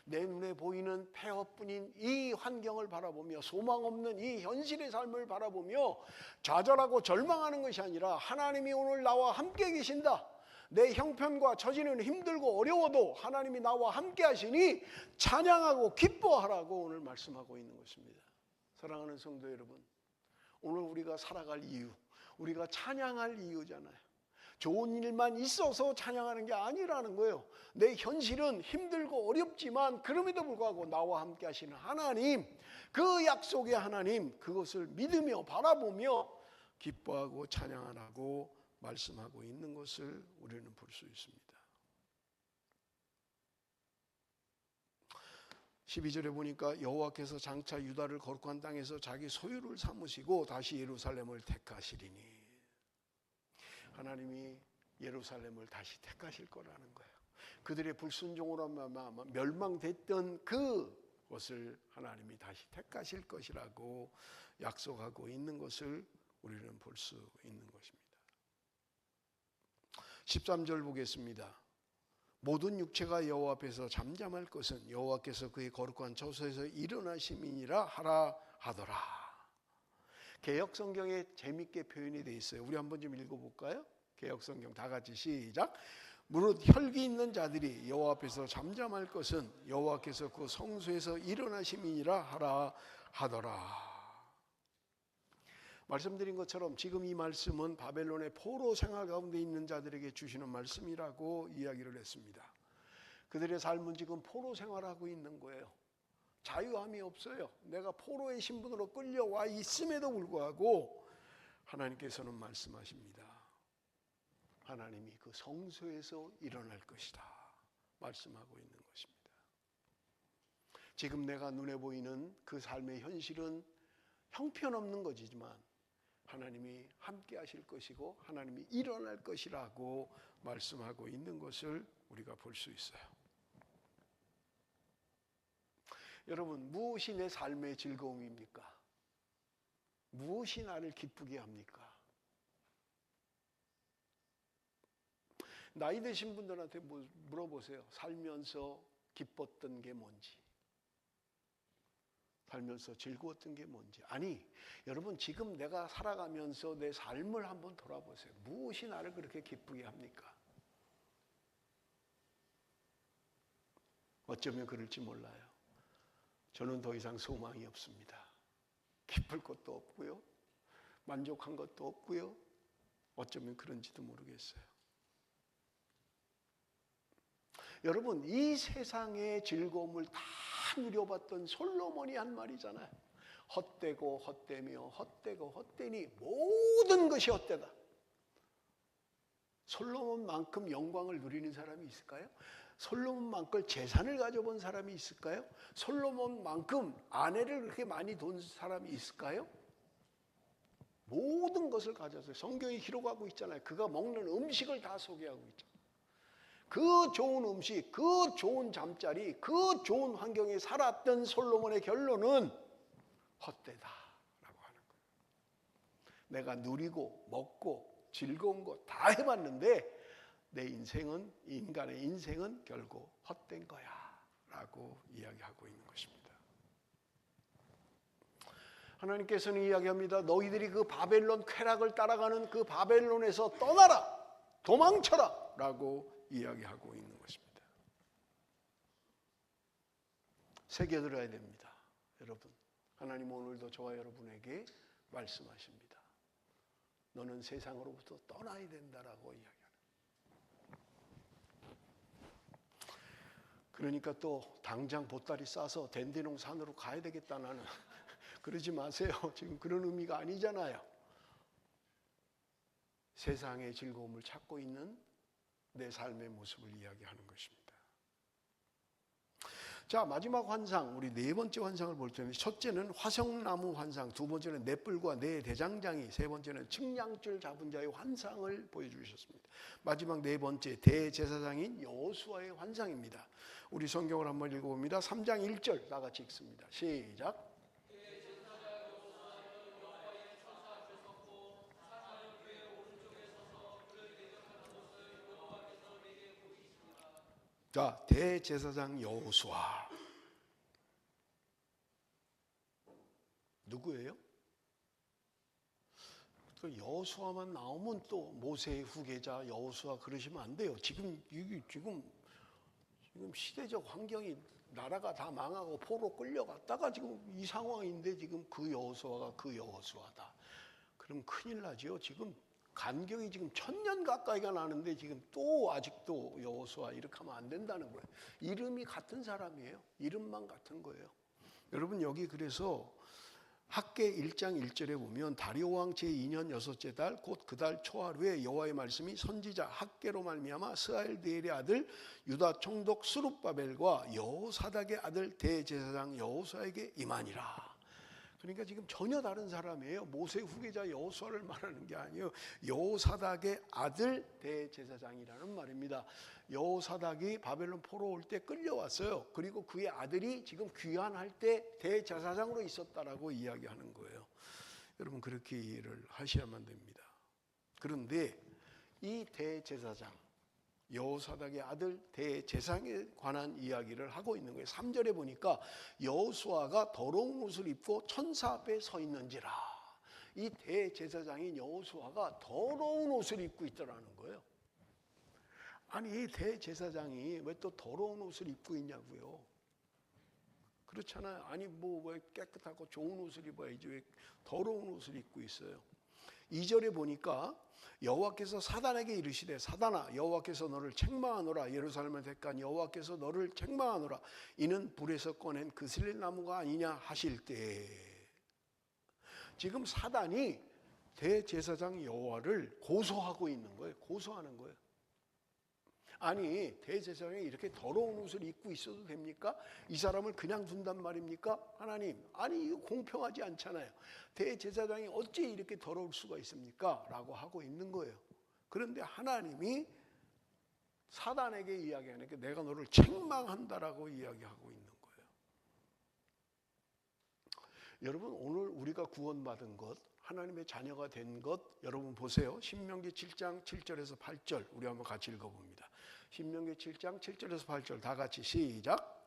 내 눈에 보이는 폐허뿐인 이 환경을 바라보며 소망 없는 이 현실의 삶을 바라보며 좌절하고 절망하는 것이 아니라 하나님이 오늘 나와 함께 계신다. 내 형편과 처지는 힘들고 어려워도 하나님이 나와 함께 하시니 찬양하고 기뻐하라고 오늘 말씀하고 있는 것입니다. 사랑하는 성도 여러분, 오늘 우리가 살아갈 이유, 우리가 찬양할 이유잖아요. 좋은 일만 있어서 찬양하는 게 아니라는 거예요. 내 현실은 힘들고 어렵지만 그럼에도 불구하고 나와 함께 하시는 하나님, 그 약속의 하나님, 그것을 믿으며 바라보며 기뻐하고 찬양하라고 말씀하고 있는 것을 우리는 볼 수 있습니다. 12절에 보니까 여호와께서 장차 유다를 거룩한 땅에서 자기 소유를 삼으시고 다시 예루살렘을 택하시리니, 하나님이 예루살렘을 다시 택하실 거라는 거예요. 그들의 불순종으로 멸망됐던 그것을 하나님이 다시 택하실 것이라고 약속하고 있는 것을 우리는 볼 수 있는 것입니다. 13절 보겠습니다. 모든 육체가 여호와 앞에서 잠잠할 것은 여호와께서 그의 거룩한 처소에서 일어나심이니라 하라 하더라. 개역 성경에 재밌게 표현이 되어 있어요. 우리 한번 좀 읽어볼까요? 개역 성경 다 같이 시작. 무릇 혈기 있는 자들이 여호와 앞에서 잠잠할 것은 여호와께서 그 성소에서 일어나심이니라 하라 하더라. 말씀드린 것처럼 지금 이 말씀은 바벨론의 포로 생활 가운데 있는 자들에게 주시는 말씀이라고 이야기를 했습니다. 그들의 삶은 지금 포로 생활하고 있는 거예요. 자유함이 없어요. 내가 포로의 신분으로 끌려와 있음에도 불구하고 하나님께서는 말씀하십니다. 하나님이 그 성소에서 일어날 것이다 말씀하고 있는 것입니다. 지금 내가 눈에 보이는 그 삶의 현실은 형편없는 것이지만 하나님이 함께 하실 것이고 하나님이 일어날 것이라고 말씀하고 있는 것을 우리가 볼 수 있어요. 여러분, 무엇이 내 삶의 즐거움입니까? 무엇이 나를 기쁘게 합니까? 나이 드신 분들한테 물어보세요. 살면서 기뻤던 게 뭔지, 살면서 즐거웠던 게 뭔지. 아니, 여러분 지금 내가 살아가면서 내 삶을 한번 돌아보세요. 무엇이 나를 그렇게 기쁘게 합니까? 어쩌면 그럴지 몰라요. 저는 더 이상 소망이 없습니다. 기쁠 것도 없고요, 만족한 것도 없고요. 어쩌면 그런지도 모르겠어요. 여러분, 이 세상의 즐거움을 다 누려봤던 솔로몬이 한 말이잖아요. 헛되고 헛되며 헛되고 헛되니 모든 것이 헛되다. 솔로몬만큼 영광을 누리는 사람이 있을까요? 솔로몬만큼 재산을 가져본 사람이 있을까요? 솔로몬만큼 아내를 그렇게 많이 둔 사람이 있을까요? 모든 것을 가졌어요. 성경이 기록하고 있잖아요. 그가 먹는 음식을 다 소개하고 있잖아요. 그 좋은 음식, 그 좋은 잠자리, 그 좋은 환경에 살았던 솔로몬의 결론은 헛되다라고 하는 거예요. 내가 누리고 먹고 즐거운 거 다 해봤는데 내 인생은, 인간의 인생은 결국 헛된 거야 라고 이야기하고 있는 것입니다. 하나님께서는 이야기합니다. 너희들이 그 바벨론 쾌락을 따라가는 그 바벨론에서 떠나라, 도망쳐라 라고 이야기하고 있는 것입니다. 새겨들어야 됩니다. 여러분, 하나님 오늘도 저와 여러분에게 말씀하십니다. 너는 세상으로부터 떠나야 된다라고 이야기합니다. 그러니까 또 당장 보따리 싸서 댄디농 산으로 가야 되겠다 나는. 그러지 마세요. 지금 그런 의미가 아니잖아요. 세상의 즐거움을 찾고 있는 내 삶의 모습을 이야기하는 것입니다. 자, 마지막 환상, 우리 네 번째 환상을 볼 텐데, 첫째는 화성나무 환상, 두 번째는 넷불과 네 대장장이, 세 번째는 측량줄 잡은 자의 환상을 보여주셨습니다. 마지막 네 번째, 대제사장인 여호수아의 환상입니다. 우리 성경을 한번 읽어봅니다. 3장 1절 다 같이 읽습니다. 시작. 자, 대제사장 여호수아 누구예요? 그 여호수아만 나오면 또 모세의 후계자 여호수아 그러시면 안 돼요. 지금 시대적 환경이 나라가 다 망하고 포로 끌려갔다가 지금 이 상황인데 지금 그 여호수아가 그 여호수아다. 그럼 큰일 나죠. 지금 간격이 지금 1000년 가까이가 나는데 지금 또 아직도 여호수아 이렇게 하면 안 된다는 거예요. 이름이 같은 사람이에요. 이름만 같은 거예요. 여러분 여기 그래서 학계 1장 1절에 보면 다리오 왕 제2년 6째 달 곧 그 달 초하루에 여호와의 말씀이 선지자 학계로 말미암아 스알디엘의 아들 유다 총독 스룹바벨과 여호사닥의 아들 대제사장 여호수아에게 임하니라. 그러니까 지금 전혀 다른 사람이에요. 모세 후계자 여호수아를 말하는 게 아니에요. 여호사닥의 아들 대제사장이라는 말입니다. 여호사닥이 바벨론 포로 올 때 끌려왔어요. 그리고 그의 아들이 지금 귀환할 때 대제사장으로 있었다라고 이야기하는 거예요. 여러분 그렇게 이해를 하셔야만 됩니다. 그런데 이 대제사장 여호사닥의 아들 대제사장에 관한 이야기를 하고 있는 거예요. 3절에 보니까 여호수아가 더러운 옷을 입고 천사 앞에 서 있는지라. 이 대제사장인 여호수아가 더러운 옷을 입고 있더라는 거예요. 아니 이 대제사장이 왜 또 더러운 옷을 입고 있냐고요. 그렇잖아요. 아니 뭐 왜 깨끗하고 좋은 옷을 입어야지 왜 더러운 옷을 입고 있어요. 2절에 보니까 여호와께서 사단에게 이르시되 사단아 여호와께서 너를 책망하노라. 예루살렘을 택한 여호와께서 너를 책망하노라. 이는 불에서 꺼낸 그슬릴 나무가 아니냐 하실 때 지금 사단이 대제사장 여호와를 고소하고 있는 거예요. 고소하는 거예요. 아니 대제사장이 이렇게 더러운 옷을 입고 있어도 됩니까? 이 사람을 그냥 둔단 말입니까? 하나님, 아니 이거 공평하지 않잖아요. 대제사장이 어찌 이렇게 더러울 수가 있습니까? 라고 하고 있는 거예요. 그런데 하나님이 사단에게 이야기하니까 내가 너를 책망한다라고 이야기하고 있는 거예요. 여러분 오늘 우리가 구원받은 것, 하나님의 자녀가 된 것 여러분 보세요. 신명기 7장 7절에서 8절 우리 한번 같이 읽어봅니다. 신명기 7장 7절에서 8절 다 같이 시작.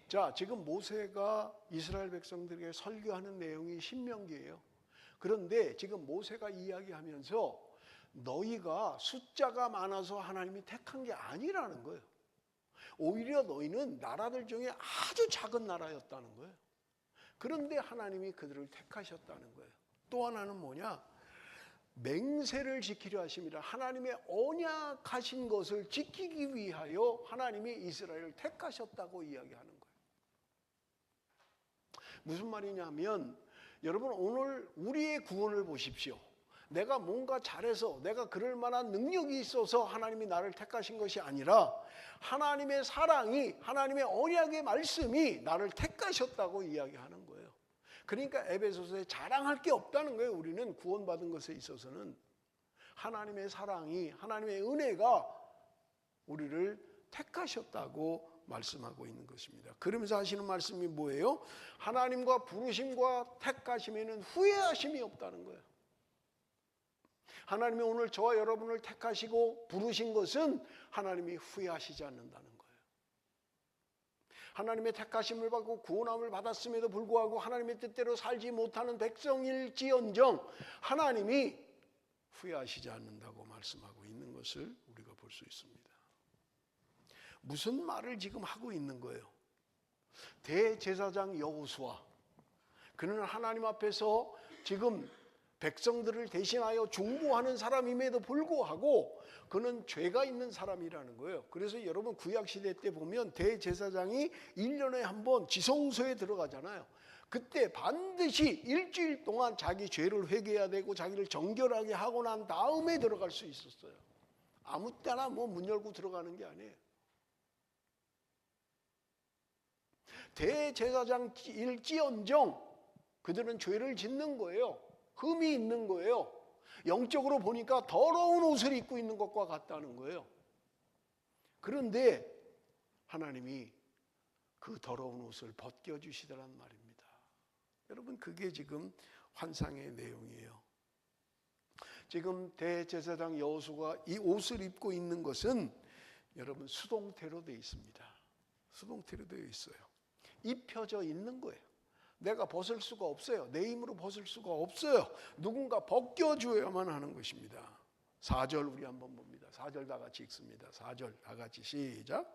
자, 지금 모세가 이스라엘 백성들에게 설교하는 내용이 신명기예요. 그런데 지금 모세가 이야기하면서 너희가 숫자가 많아서 하나님이 택한 게 아니라는 거예요. 오히려 너희는 나라들 중에 아주 작은 나라였다는 거예요. 그런데 하나님이 그들을 택하셨다는 거예요. 또 하나는 뭐냐? 맹세를 지키려 하심이라. 하나님의 언약하신 것을 지키기 위하여 하나님이 이스라엘을 택하셨다고 이야기하는 거예요. 무슨 말이냐면 여러분 오늘 우리의 구원을 보십시오. 내가 뭔가 잘해서 내가 그럴 만한 능력이 있어서 하나님이 나를 택하신 것이 아니라 하나님의 사랑이 하나님의 언약의 말씀이 나를 택하셨다고 이야기하는 거예요. 그러니까 에베소서에 자랑할 게 없다는 거예요. 우리는 구원받은 것에 있어서는 하나님의 사랑이 하나님의 은혜가 우리를 택하셨다고 말씀하고 있는 것입니다. 그러면서 하시는 말씀이 뭐예요? 하나님과 부르심과 택하심에는 후회하심이 없다는 거예요. 하나님이 오늘 저와 여러분을 택하시고 부르신 것은 하나님이 후회하시지 않는다는 거예요. 하나님의 택하심을 받고 구원함을 받았음에도 불구하고 하나님의 뜻대로 살지 못하는 백성일지언정 하나님이 후회하시지 않는다고 말씀하고 있는 것을 우리가 볼 볼 수 있습니다. 무슨 말을 지금 하고 있는 거예요? 대제사장 여호수아, 그는 하나님 앞에서 지금 백성들을 대신하여 중보하는 사람임에도 불구하고 그는 죄가 있는 사람이라는 거예요. 그래서 여러분 구약시대 때 보면 대제사장이 1년에 한 번 지성소에 들어가잖아요. 그때 반드시 일주일 동안 자기 죄를 회개해야 되고 자기를 정결하게 하고 난 다음에 들어갈 수 있었어요. 아무 때나 뭐 문 열고 들어가는 게 아니에요. 대제사장일지언정 그들은 죄를 짓는 거예요. 흠이 있는 거예요. 영적으로 보니까 더러운 옷을 입고 있는 것과 같다는 거예요. 그런데 하나님이 그 더러운 옷을 벗겨주시더란 말입니다. 여러분 그게 지금 환상의 내용이에요. 지금 대제사장 여호수아가 이 옷을 입고 있는 것은 여러분 수동태로 되어 있습니다. 수동태로 되어 있어요. 입혀져 있는 거예요. 내가 벗을 수가 없어요. 내 힘으로 벗을 수가 없어요. 누군가 벗겨줘야만 하는 것입니다. 4절 우리 한번 봅니다. 4절 다 같이 읽습니다. 4절 다 같이 시작.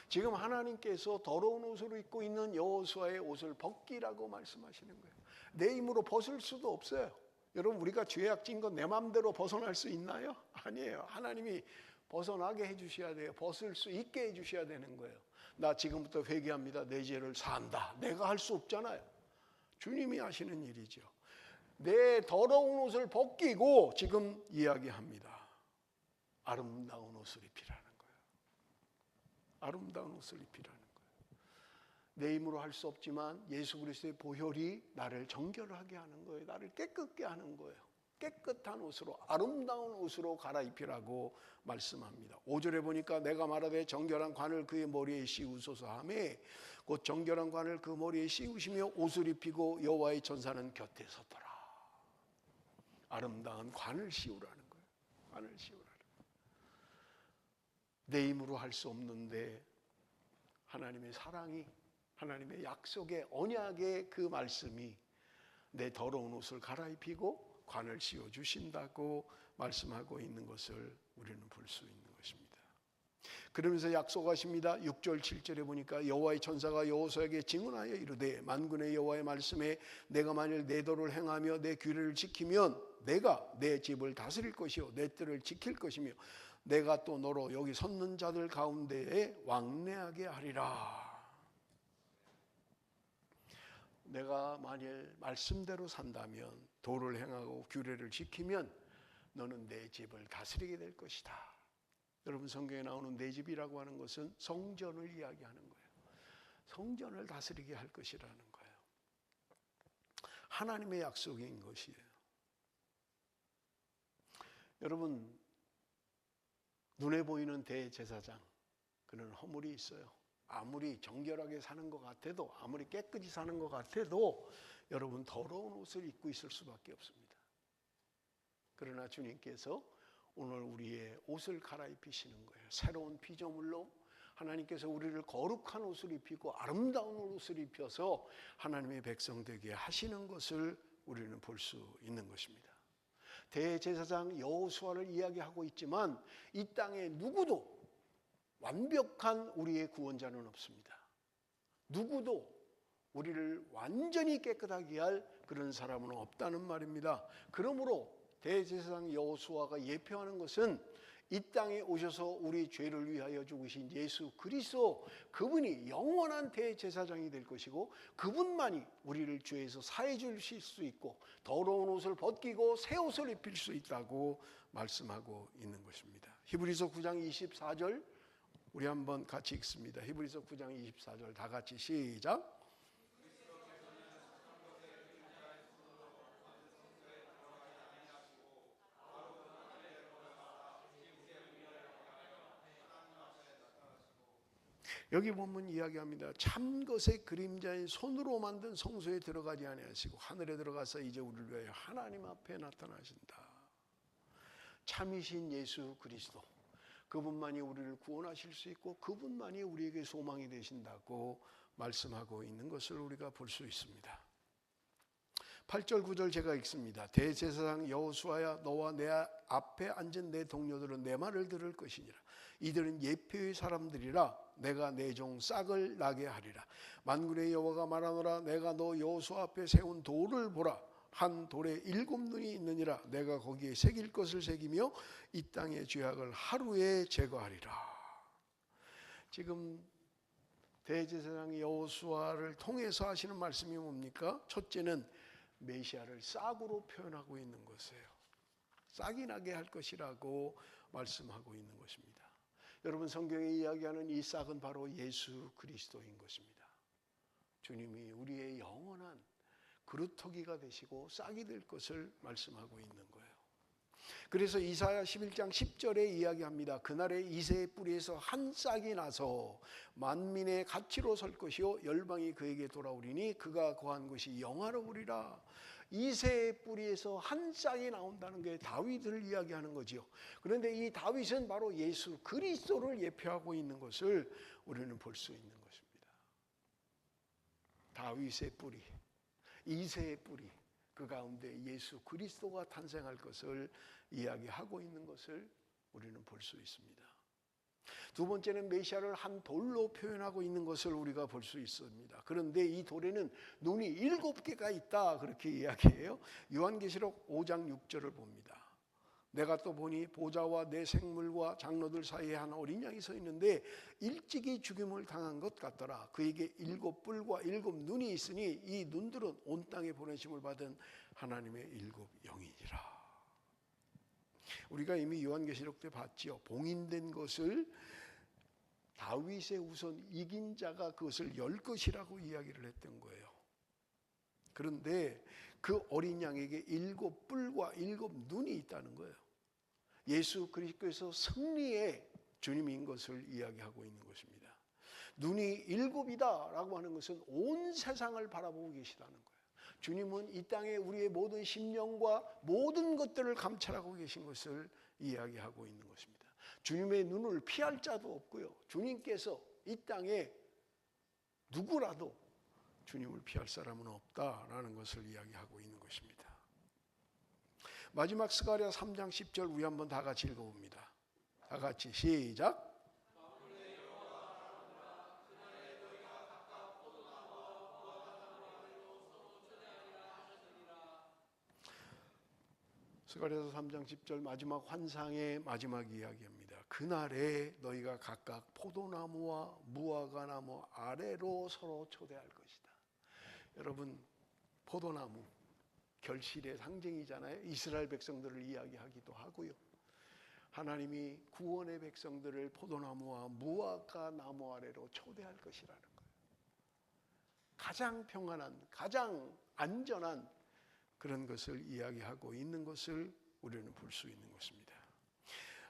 지금 하나님께서 더러운 옷을 입고 있는 여호수아의 옷을 벗기라고 말씀하시는 거예요. 내 힘으로 벗을 수도 없어요. 여러분 우리가 죄악 진 건 내 마음대로 벗어날 수 있나요? 아니에요. 하나님이 벗어나게 해주셔야 돼요. 벗을 수 있게 해주셔야 되는 거예요. 나 지금부터 회개합니다. 내 죄를 사한다. 내가 할 수 없잖아요. 주님이 하시는 일이죠. 내 더러운 옷을 벗기고 지금 이야기합니다. 아름다운 옷을 입히라는 거예요. 아름다운 옷을 입히라는 거예요. 내 힘으로 할 수 없지만 예수 그리스도의 보혈이 나를 정결하게 하는 거예요. 나를 깨끗게 하는 거예요. 깨끗한 옷으로 아름다운 옷으로 갈아입히라고 말씀합니다. 5절에 보니까 내가 말하되 정결한 관을 그의 머리에 씌우소서 하매 곧 정결한 관을 그 머리에 씌우시며 옷을 입히고 여호와의 천사는 곁에 서더라. 아름다운 관을 씌우라는 거예요. 관을 씌우라는 거예요. 내 힘으로 할 수 없는데 하나님의 사랑이, 하나님의 약속의 언약의 그 말씀이 내 더러운 옷을 갈아입히고 관을 씌워 주신다고 말씀하고 있는 것을 우리는 볼 수 있는 것입니다. 그러면서 약속하십니다. 6절 7절에 보니까 여호와의 천사가 여호수아에게 증언하여 이르되 만군의 여호와의 말씀에 내가 만일 내 도를 행하며 내 규례를 지키면 내가 내 집을 다스릴 것이요 내 뜰을 지킬 것이며 내가 또 너로 여기 섰는 자들 가운데에 왕래하게 하리라. 내가 만일 말씀대로 산다면 도를 행하고 규례를 지키면 너는 내 집을 다스리게 될 것이다. 여러분 성경에 나오는 내 집이라고 하는 것은 성전을 이야기하는 거예요. 성전을 다스리게 할 것이라는 거예요. 하나님의 약속인 것이에요. 여러분 눈에 보이는 대제사장 그는 허물이 있어요. 아무리 정결하게 사는 것 같아도 아무리 깨끗이 사는 것 같아도 여러분 더러운 옷을 입고 있을 수밖에 없습니다. 그러나 주님께서 오늘 우리의 옷을 갈아입히시는 거예요. 새로운 피조물로 하나님께서 우리를 거룩한 옷을 입히고 아름다운 옷을 입혀서 하나님의 백성 되게 하시는 것을 우리는 볼 수 있는 것입니다. 대제사장 여호수아를 이야기하고 있지만 이 땅에 누구도 완벽한 우리의 구원자는 없습니다. 누구도 우리를 완전히 깨끗하게 할 그런 사람은 없다는 말입니다. 그러므로 대제사장 여호수아가 예표하는 것은 이 땅에 오셔서 우리 죄를 위하여 죽으신 예수 그리스도, 그분이 영원한 대제사장이 될 것이고 그분만이 우리를 죄에서 사해 주실 수 있고 더러운 옷을 벗기고 새 옷을 입힐 수 있다고 말씀하고 있는 것입니다. 히브리서 9장 24절 우리 한번 같이 읽습니다. 히브리서 9장 24절 다 같이 시작. 여기 보면 이야기합니다. 참 것의 그림자인 손으로 만든 성소에 들어가지 아니하시고 하늘에 들어가서 이제 우리를 위하여 하나님 앞에 나타나신다. 참이신 예수 그리스도, 그분만이 우리를 구원하실 수 있고 그분만이 우리에게 소망이 되신다고 말씀하고 있는 것을 우리가 볼 수 있습니다. 8절 9절 제가 읽습니다. 대제사장 여호수아야, 너와 내 앞에 앉은 내 동료들은 내 말을 들을 것이니라. 이들은 예표의 사람들이라. 내가 내 종 싹을 나게 하리라. 만군의 여호와가 말하노라. 내가 너 여호수아 앞에 세운 돌을 보라. 한 돌에 7눈이 있느니라. 내가 거기에 새길 것을 새기며 이 땅의 죄악을 하루에 제거하리라. 지금 대제사장 여호수아를 통해서 하시는 말씀이 뭡니까? 첫째는 메시아를 싹으로 표현하고 있는 것이에요. 싹이 나게 할 것이라고 말씀하고 있는 것입니다. 여러분, 성경에 이야기하는 이 싹은 바로 예수 그리스도인 것입니다. 주님이 우리의 영원한 그루터기가 되시고 싹이 될 것을 말씀하고 있는 거예요. 그래서 이사야 11장 10절에 이야기합니다. 그날에 이새의 뿌리에서 한 싹이 나서 만민의 가치로 설 것이요 열방이 그에게 돌아오리니 그가 거한 곳이 영화로우리라. 이새의 뿌리에서 한 싹이 나온다는 게 다윗을 이야기하는 거지요. 그런데 이 다윗은 바로 예수 그리스도를 예표하고 있는 것을 우리는 볼 수 있는 것입니다. 다윗의 뿌리, 이새의 뿌리, 그 가운데 예수 그리스도가 탄생할 것을 이야기하고 있는 것을 우리는 볼 수 있습니다. 두 번째는 메시아를 한 돌로 표현하고 있는 것을 우리가 볼 수 있습니다. 그런데 이 돌에는 눈이 7개가 있다, 그렇게 이야기해요. 요한계시록 5장 6절을 봅니다. 내가 또 보니 보좌와 내 생물과 장로들 사이에 한 어린 양이 서 있는데 일찍이 죽임을 당한 것 같더라. 그에게 7뿔과 7눈이 있으니 이 눈들은 온 땅에 보내심을 받은 하나님의 7영이니라. 우리가 이미 요한계시록 때 봤지요. 봉인된 것을 다윗의 우선 이긴 자가 그것을 열 것이라고 이야기를 했던 거예요. 그런데 그 어린 양에게 7뿔과 7눈이 있다는 거예요. 예수 그리스도께서 승리의 주님인 것을 이야기하고 있는 것입니다. 눈이 7이다라고 하는 것은 온 세상을 바라보고 계시다는 거예요. 주님은 이 땅에 우리의 모든 심령과 모든 것들을 감찰하고 계신 것을 이야기하고 있는 것입니다. 주님의 눈을 피할 자도 없고요. 주님께서 이 땅에 누구라도 주님을 피할 사람은 없다라는 것을 이야기하고 있는 것입니다. 마지막 스가랴 3장 10절 우리 한번 다 같이 읽어봅니다. 다 같이 시작. 스가랴서 3장 10절 마지막 환상의 마지막 이야기입니다. 그날에 너희가 각각 포도나무와 무화과나무 아래로 서로 초대할 것이다. 여러분, 포도나무 결실의 상징이잖아요. 이스라엘 백성들을 이야기하기도 하고요. 하나님이 구원의 백성들을 포도나무와 무화과 나무 아래로 초대할 것이라는 거예요. 가장 평안한, 가장 안전한 그런 것을 이야기하고 있는 것을 우리는 볼 수 있는 것입니다.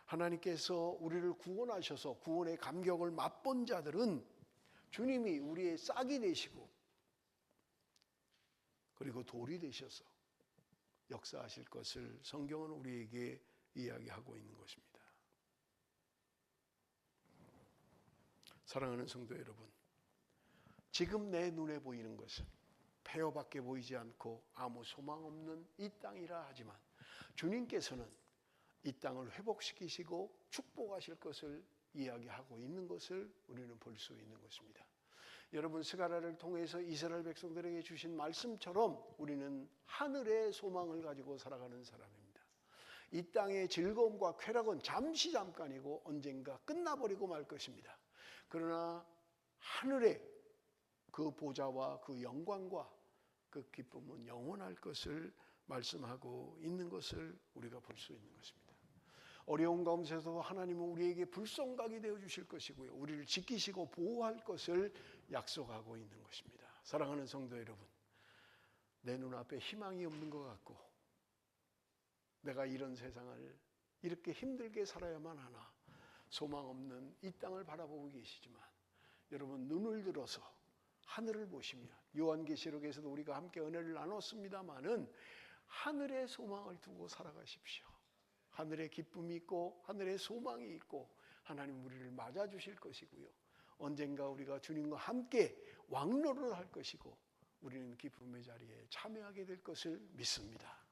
하나님께서 우리를 구원하셔서 구원의 감격을 맛본 자들은 주님이 우리의 싹이 되시고 그리고 돌이 되셔서 역사하실 것을 성경은 우리에게 이야기하고 있는 것입니다. 사랑하는 성도 여러분, 지금 내 눈에 보이는 것은 폐허밖에 보이지 않고 아무 소망 없는 이 땅이라 하지만 주님께서는 이 땅을 회복시키시고 축복하실 것을 이야기하고 있는 것을 우리는 볼 수 있는 것입니다. 여러분, 스가랴를 통해서 이스라엘 백성들에게 주신 말씀처럼 우리는 하늘의 소망을 가지고 살아가는 사람입니다. 이 땅의 즐거움과 쾌락은 잠깐이고 언젠가 끝나버리고 말 것입니다. 그러나 하늘의 그 보좌와 그 영광과 그 기쁨은 영원할 것을 말씀하고 있는 것을 우리가 볼 수 있는 것입니다. 어려운 가운데서도 하나님은 우리에게 불성각이 되어 주실 것이고요. 우리를 지키시고 보호할 것을 약속하고 있는 것입니다. 사랑하는 성도 여러분, 내 눈앞에 희망이 없는 것 같고 내가 이런 세상을 이렇게 힘들게 살아야만 하나 소망 없는 이 땅을 바라보고 계시지만 여러분, 눈을 들어서 하늘을 보시면 요한계시록에서도 우리가 함께 은혜를 나눴습니다마는 하늘의 소망을 두고 살아가십시오. 하늘의 기쁨이 있고 하늘의 소망이 있고 하나님 우리를 맞아주실 것이고요. 언젠가 우리가 주님과 함께 왕노를 할 것이고 우리는 기쁨의 자리에 참여하게 될 것을 믿습니다.